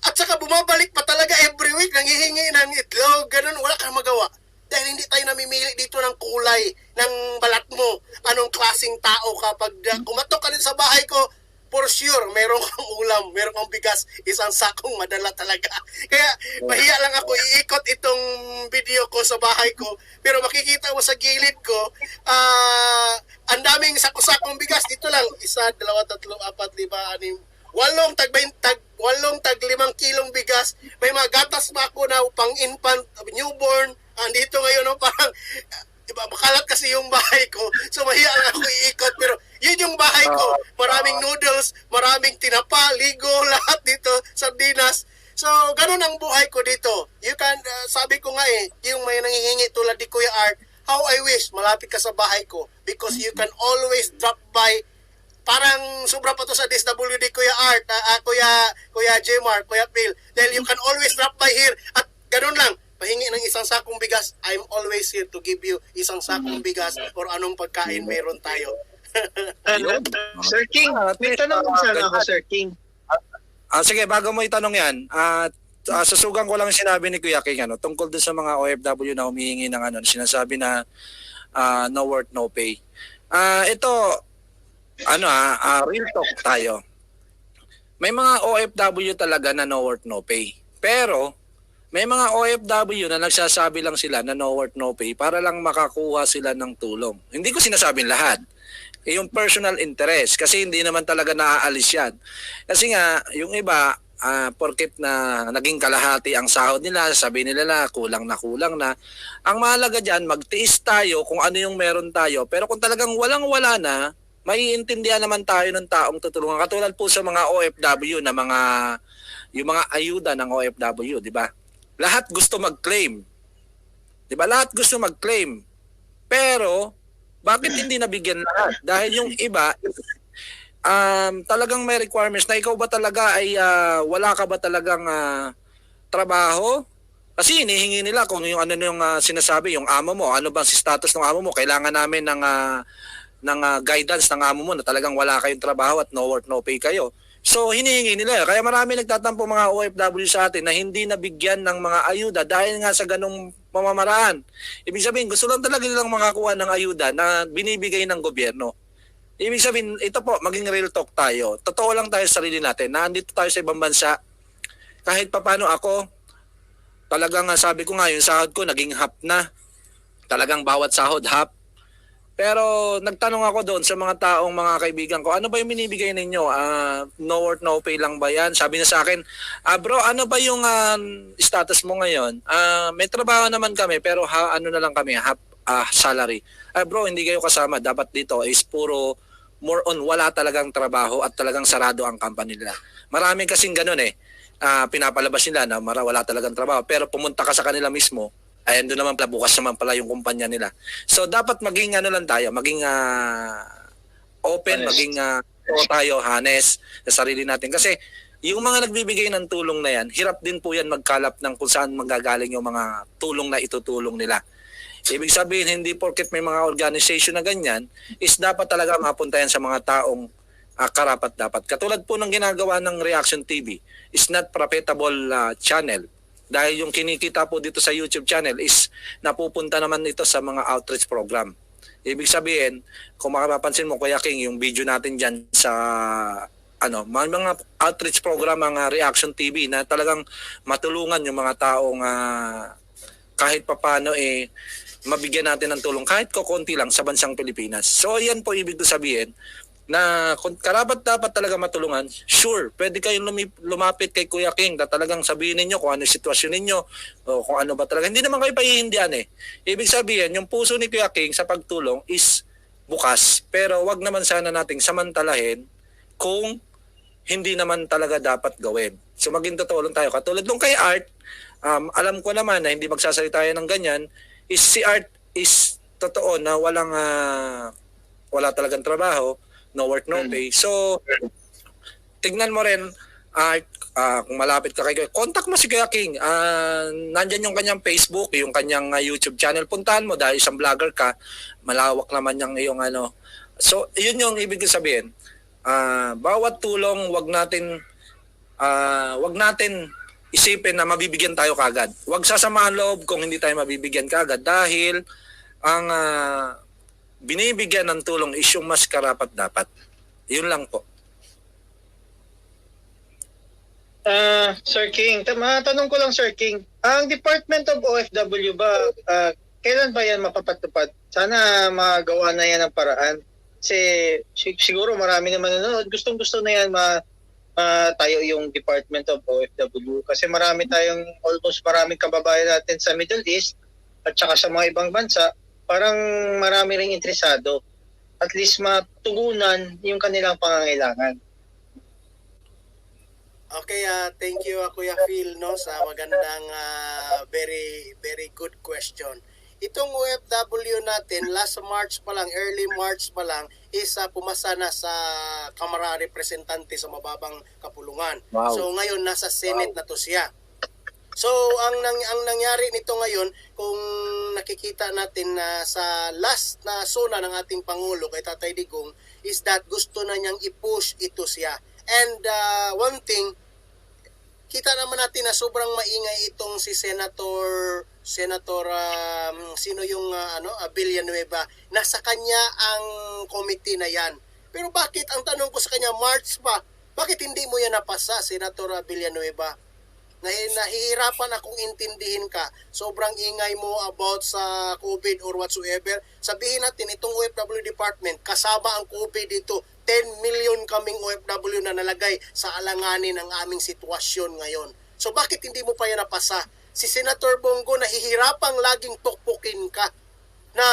At saka bumabalik pa talaga every week, nanghihingi ng itlog, ganun, wala kang magawa. Dahil hindi tayo namimili dito ng kulay, ng balat mo, anong klaseng tao ka. Pag kumatok ka din sa bahay ko, for sure, meron kang ulam, meron kang bigas, isang sakong madala talaga. Kaya, mahiya lang ako iikot itong video ko sa bahay ko, pero makikita mo sa gilid ko, ang daming sako-sakong bigas, dito lang, 1, 2, 3, 4, 5, 6, walong tag 5 kilong bigas. May mga gatas pa ako na pang infant, newborn. Andito ngayon, no, parang diba, makalat kasi yung bahay ko. So mahiya lang ako iikot. Pero yun yung bahay ko. Maraming noodles, maraming tinapa, ligo, lahat dito, sardinas. So, ganun ang buhay ko dito. You can, sabi ko nga yung may nangihingi tulad ni Kuya Art, how I wish malapit ka sa bahay ko because you can always drop by. Parang sobra pa to sa DSWD, Kuya Art, Kuya Jmar, Kuya Phil. Dahil you can always drop by here at ganun lang. Pahingi ng isang sakong bigas, I'm always here to give you isang sakong bigas or anong pagkain meron tayo. Sir King, may tanong ko sana ako, Sir King. Sige, bago mo itanong yan, susugan ko lang sinabi ni Kuya King tungkol dun sa mga OFW na humihingi ng sinasabi na no work, no pay. Ito, real talk tayo. May mga OFW talaga na no work, no pay. Pero, may mga OFW na nagsasabi lang sila na no work, no pay para lang makakuha sila ng tulong. Hindi ko sinasabing lahat. Yung personal interest kasi hindi naman talaga naaalis yan. Kasi nga, yung iba, porket na naging kalahati ang sahod nila, sabi nila na kulang na. Ang mahalaga dyan, magtiis tayo kung ano yung meron tayo. Pero kung talagang walang-wala na, maiintindihan naman tayo ng taong tutulungan. Katulad po sa mga OFW na yung mga ayuda ng OFW, di ba? Lahat gusto mag-claim. Di ba? Lahat gusto mag-claim. Pero, bakit hindi nabigyan lahat? Dahil yung iba, talagang may requirements na ikaw ba talaga ay wala ka ba talagang trabaho? Kasi hinihingi nila kung yung sinasabi, yung amo mo, ano bang si status ng amo mo? Kailangan namin ng guidance ng amo mo na talagang wala kayong trabaho at no work, no pay kayo. So hinihingi nila. Kaya marami nagtatampo mga OFW sa atin na hindi nabigyan ng mga ayuda dahil nga sa ganong pamamaraan. Ibig sabihin, gusto lang talaga nilang makakuha ng ayuda na binibigay ng gobyerno. Ibig sabihin, ito po, maging real talk tayo. Totoo lang tayo sa sarili natin. Nandito tayo sa ibang bansa. Kahit papano ako, talagang sabi ko nga, yung sahod ko naging half na. Talagang bawat sahod half. Pero nagtanong ako doon sa mga taong mga kaibigan ko, ano ba yung binibigay ninyo? No work, no pay lang ba yan? Sabi niya sa akin, bro, ano ba yung status mo ngayon? May trabaho naman kami pero ano na lang kami, half salary. Bro, hindi kayo kasama. Dapat dito is puro more on wala talagang trabaho at talagang sarado ang company nila. Marami kasing ganun pinapalabas nila na wala talagang trabaho. Pero pumunta ka sa kanila mismo, ayan doon naman pala, bukas naman pala yung kumpanya nila. So dapat maging lang tayo, maging open, honest. Maging tayo, honest sa sarili natin. Kasi yung mga nagbibigay ng tulong na yan, hirap din po yan magkalap ng kung saan manggagaling yung mga tulong na itutulong nila. Ibig sabihin, hindi porket may mga organization na ganyan, is dapat talaga mapunta yan sa mga taong karapat-dapat. Katulad po ng ginagawa ng Reaction TV, is not profitable channel. Dahil yung kinikita po dito sa YouTube channel is napupunta naman ito sa mga outreach program. Ibig sabihin, kung makapapansin mo, Kuya King, yung video natin dyan sa mga outreach program, mga Reaction TV na talagang matulungan yung mga taong kahit papano mabigyan natin ng tulong kahit kokonti lang sa bansang Pilipinas. So yan po ibig sabihin na kung karapat dapat talaga matulungan, sure, pwede kayong lumapit kay Kuya King na talagang sabihin ninyo kung ano yung sitwasyon ninyo o kung ano ba talaga. Hindi naman kayo pahihindihan Ibig sabihin, yung puso ni Kuya King sa pagtulong is bukas. Pero wag naman sana nating samantalahin kung hindi naman talaga dapat gawin. So maging totoo lang tayo. Katulad nung kay Art, alam ko naman na hindi magsasalita tayo ng ganyan, is si Art is totoo na wala talagang trabaho, no work, no pay. So, tignan mo rin, kung malapit ka kay contact mo si Kuya King. Nandyan yung kanyang Facebook, yung kanyang YouTube channel. Puntahan mo dahil isang vlogger ka, malawak naman yung So, yun yung ibig sabihin. Bawat tulong, wag natin isipin na mabibigyan tayo kagad. Wag sasamahan loob kung hindi tayo mabibigyan kagad dahil ang binibigyan ng tulong is yung mas karapat-dapat. Yun lang po. Sir King, tanong ko lang, Sir King, ang Department of OFW ba, kailan ba yan mapapatupad? Sana magawa na yan ng paraan. Kasi siguro marami naman nanonood, gustong-gusto na yan tayo yung Department of OFW kasi maraming kababayan natin sa Middle East at saka sa mga ibang bansa, parang marami ring interesado. At least matugunan yung kanilang pangangailangan. Okay, thank you Kuya Phil no sa magandang very very good question. Itong OFW natin last March pa lang, early March pa lang is pumasa na sa Kamara Representante sa mababang kapulungan. Wow. So ngayon nasa Senate na to siya. So ang nangyari nito ngayon, kung nakikita natin na sa last na sona ng ating Pangulo kay Tatay Digong is that gusto na niyang i-push ito siya. And one thing, kita naman natin na sobrang maingay itong si Senator sino yung Villanueva, nasa kanya ang committee na yan. Pero bakit, ang tanong ko sa kanya, March pa, bakit hindi mo yan napasa, Senator Villanueva? Nahihirapan akong intindihin ka. Sobrang ingay mo about sa COVID or whatsoever. Sabihin natin, itong OFW department, kasama ang COVID dito. 10 million kaming OFW na nalagay sa alanganin ng aming sitwasyon ngayon. So bakit hindi mo pa yan napasa? Si Senator Bongo nahihirapang laging tukpukin ka na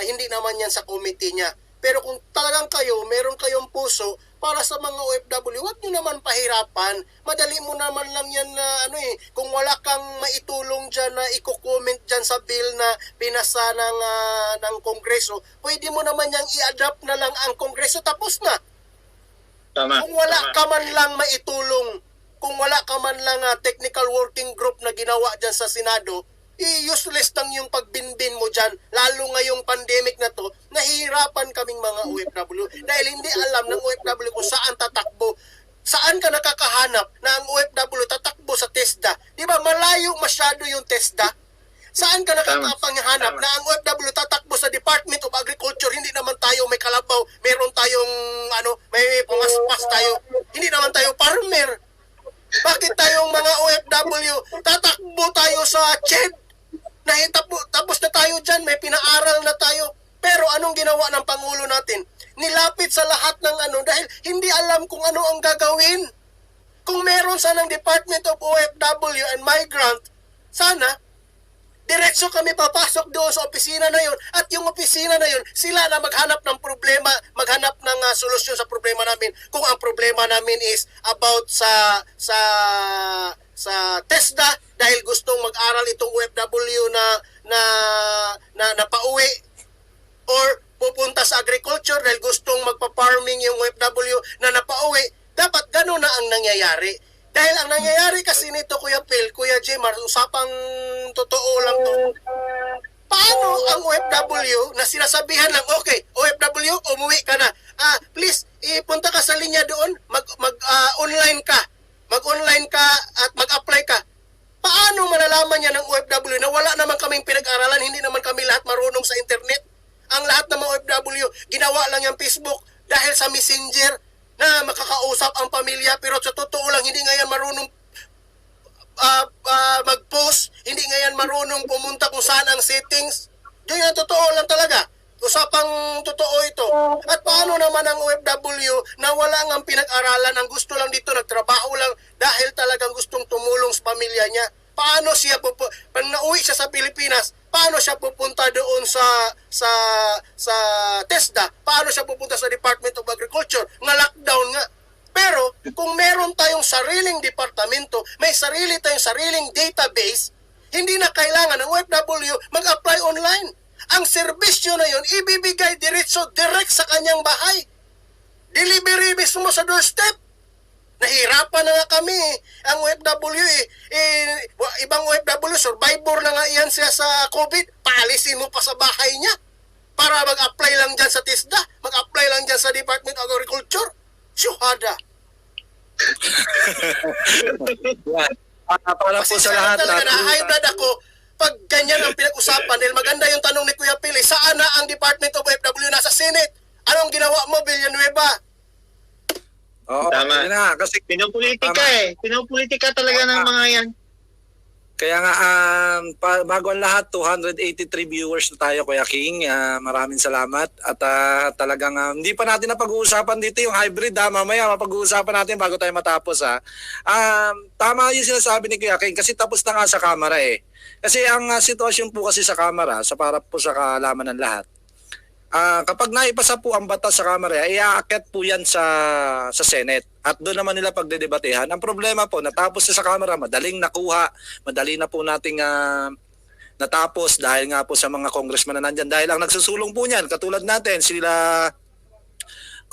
hindi naman yan sa committee niya. Pero kung talagang meron kayong puso para sa mga OFW, wag nyo naman pahirapan. Madali mo naman lang yan na kung wala kang maitulong dyan na i-comment dyan sa bill na pinasa ng Kongreso, pwede mo naman yang i-adapt na lang ang Kongreso, tapos na. Tama. Kung wala ka man lang maitulong, kung wala ka man lang technical working group na ginawa dyan sa Senado, useless lang yung pagbinbin mo dyan. Lalo ngayong pandemic na to, nahihirapan kaming mga OFW dahil hindi alam ng OFW kung saan tatakbo. Saan ka nakakahanap na ang OFW tatakbo sa TESDA? Di ba malayo masyado yung TESDA? Saan ka nakakapanghanap na ang OFW tatakbo sa Department of Agriculture? Hindi naman tayo may kalabaw, meron tayong may pangaspas tayo. Hindi naman tayo farmer. Bakit tayong mga OFW tatakbo tayo sa CHED? Tapos na tayo dyan, may pinaaral na tayo. Pero anong ginawa ng Pangulo natin? Nilapit sa lahat ng dahil hindi alam kung ano ang gagawin. Kung meron sanang Department of OFW and Migrant, sana, diretso kami papasok doon sa opisina na yon. At yung opisina na yon, sila na maghanap ng problema, maghanap ng solusyon sa problema namin. Kung ang problema namin is about sa TESDA dahil gustong mag-aral itong OFW na pauwi, or pupunta sa agriculture dahil gustong magpa-farming yung OFW na napauwi, dapat gano'n na ang nangyayari. Dahil ang nangyayari kasi nito, Kuya Phil, Kuya Jemar, usapang totoo lang to. Paano ang OFW na sinasabihan lang, okay, OFW, umuwi ka na. Please, ipunta ka sa linya doon, online ka. Mag-online ka at mag-apply ka. Paano malalaman niya ng OFW na wala naman kaming pinag-aralan, hindi naman kami lahat marunong sa internet? Ang lahat ng mga OFW, ginawa lang yung Facebook dahil sa Messenger na makakausap ang pamilya, pero sa totoo lang, hindi nga yan marunong mag-post, hindi nga yan marunong pumunta kung saan ang settings. Yun yung totoo lang talaga. Usapang totoo ito. At paano naman ang OFW na wala ngang pinag-aralan, ang gusto lang dito, nagtrabaho lang dahil talagang gustong tumulong sa pamilya niya? Paano siya pag nauwi siya sa Pilipinas, paano siya pupunta doon sa TESDA? Paano siya pupunta sa Department of Agriculture? Nga lockdown nga. Pero kung meron tayong sariling departamento, may tayong sariling database, hindi na kailangan ng OFW mag-apply online. Ang serbisyo na yon ibibigay direct sa kanyang bahay. Delivery mismo sa doorstep. Nahirapan na nga kami. Ang OFW ibang OFW, survivor na nga yan siya sa COVID. Paalisin mo pa sa bahay niya para mag-apply lang dyan sa TESDA, mag-apply lang dyan sa Department of Agriculture. Syuhada. Para po sa lahat. High blood ako pag ganyan ang pinag-usapan dahil maganda yung tanong ni Kuya Pili, saan na ang Department of OFW? Nasa Senate. Anong ginawa mo, Villanueva? Oo, tama. Na, kasi Pinopolitika Pinopolitika talaga ng mga yan. Kaya nga, bago ang lahat, 283 viewers na tayo, Kuya King. Maraming salamat. At talagang hindi pa natin napag-uusapan dito yung hybrid. Mamaya mapag-uusapan natin bago tayo matapos. Tama yung sinasabi ni Kuya King kasi tapos na nga sa camera eh. Kasi ang sitwasyon po kasi sa camera, sa para po sa kaalaman ng lahat, kapag naipasa po ang batas sa Kamara, iaakyat po yan sa Senate. At doon naman nila pagdedebatehan. Ang problema po, natapos na sa Kamara, madaling nakuha, madali na po nating natapos dahil nga po sa mga congressman na nandyan. Dahil ang nagsusulong po niyan, katulad natin, sila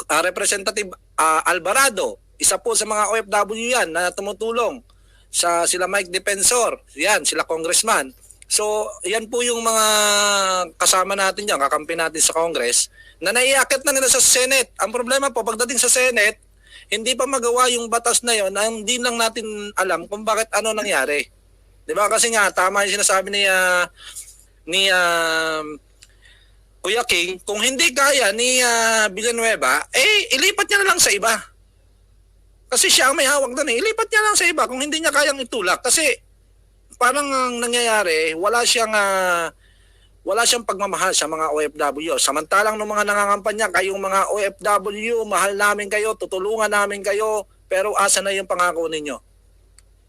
Representative Alvarado, isa po sa mga OFW yan na tumutulong. Sila Mike Defensor, yan, sila congressman. So, yan po yung mga kasama natin dyan, kakampi natin sa Congress, na naiakit na nila sa Senate. Ang problema po, pagdating sa Senate, hindi pa magawa yung batas na yon, na hindi lang natin alam kung bakit ano nangyari. Di ba? Kasi nga, tama yung sinasabi ni Kuya King, kung hindi kaya ni Villanueva, ilipat niya na lang sa iba. Kasi siya ang may hawak doon eh. Ilipat niya lang sa iba kung hindi niya kayang itulak. Kasi parang ang nangyayari, wala siyang pagmamahal sa mga OFW. Samantalang ng mga nangangampanya, kayong mga OFW, mahal namin kayo, tutulungan namin kayo, pero asa na yung pangako ninyo?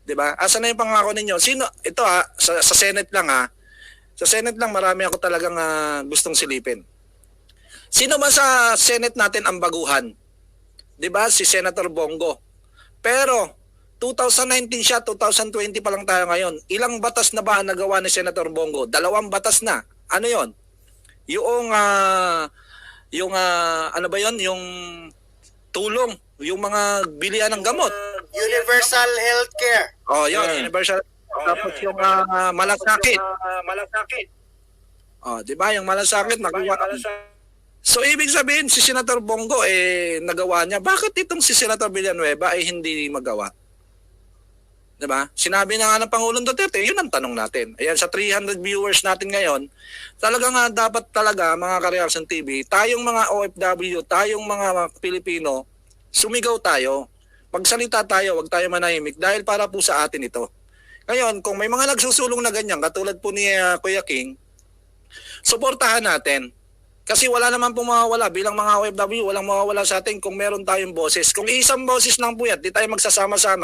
'Di ba? Asa na yung pangako ninyo? Sino ito sa Senate lang Sa Senate lang marami ako talagang gustong silipin. Sino ba sa Senate natin ang baguhan? 'Di ba? Si Senator Bongo. Pero 2019 siya, 2020 pa lang tayo ngayon. Ilang batas na ba ang nagawa ni Senator Bongo? 2 batas na. Ano 'yon? Yung ano ba 'yon? Yung tulong, yung mga bilihan ng gamot. Universal healthcare. Oh, 'yon, universal. Tapos yung malasakit. Oh, 'di ba? Yung malasakit nakuha. So ibig sabihin si Senator Bongo nagawa niya. Bakit itong si Senator Villanueva hindi magawa? Diba? Sinabi na nga ng Pangulong Duterte, yun ang tanong natin. Ayan, sa 300 viewers natin ngayon, talaga nga dapat talaga mga Ka-Reaction TV, tayong mga OFW, tayong mga Pilipino, sumigaw tayo, magsalita tayo, wag tayo manahimik dahil para po sa atin ito. Ngayon, kung may mga nagsusulong na ganyan, katulad po ni Kuya King, suportahan natin. Kasi wala naman pong mawawala bilang mga OFW, walang mawawala sa atin kung meron tayong boses. Kung isang boses lang po yan, di tayo magsasama-sama.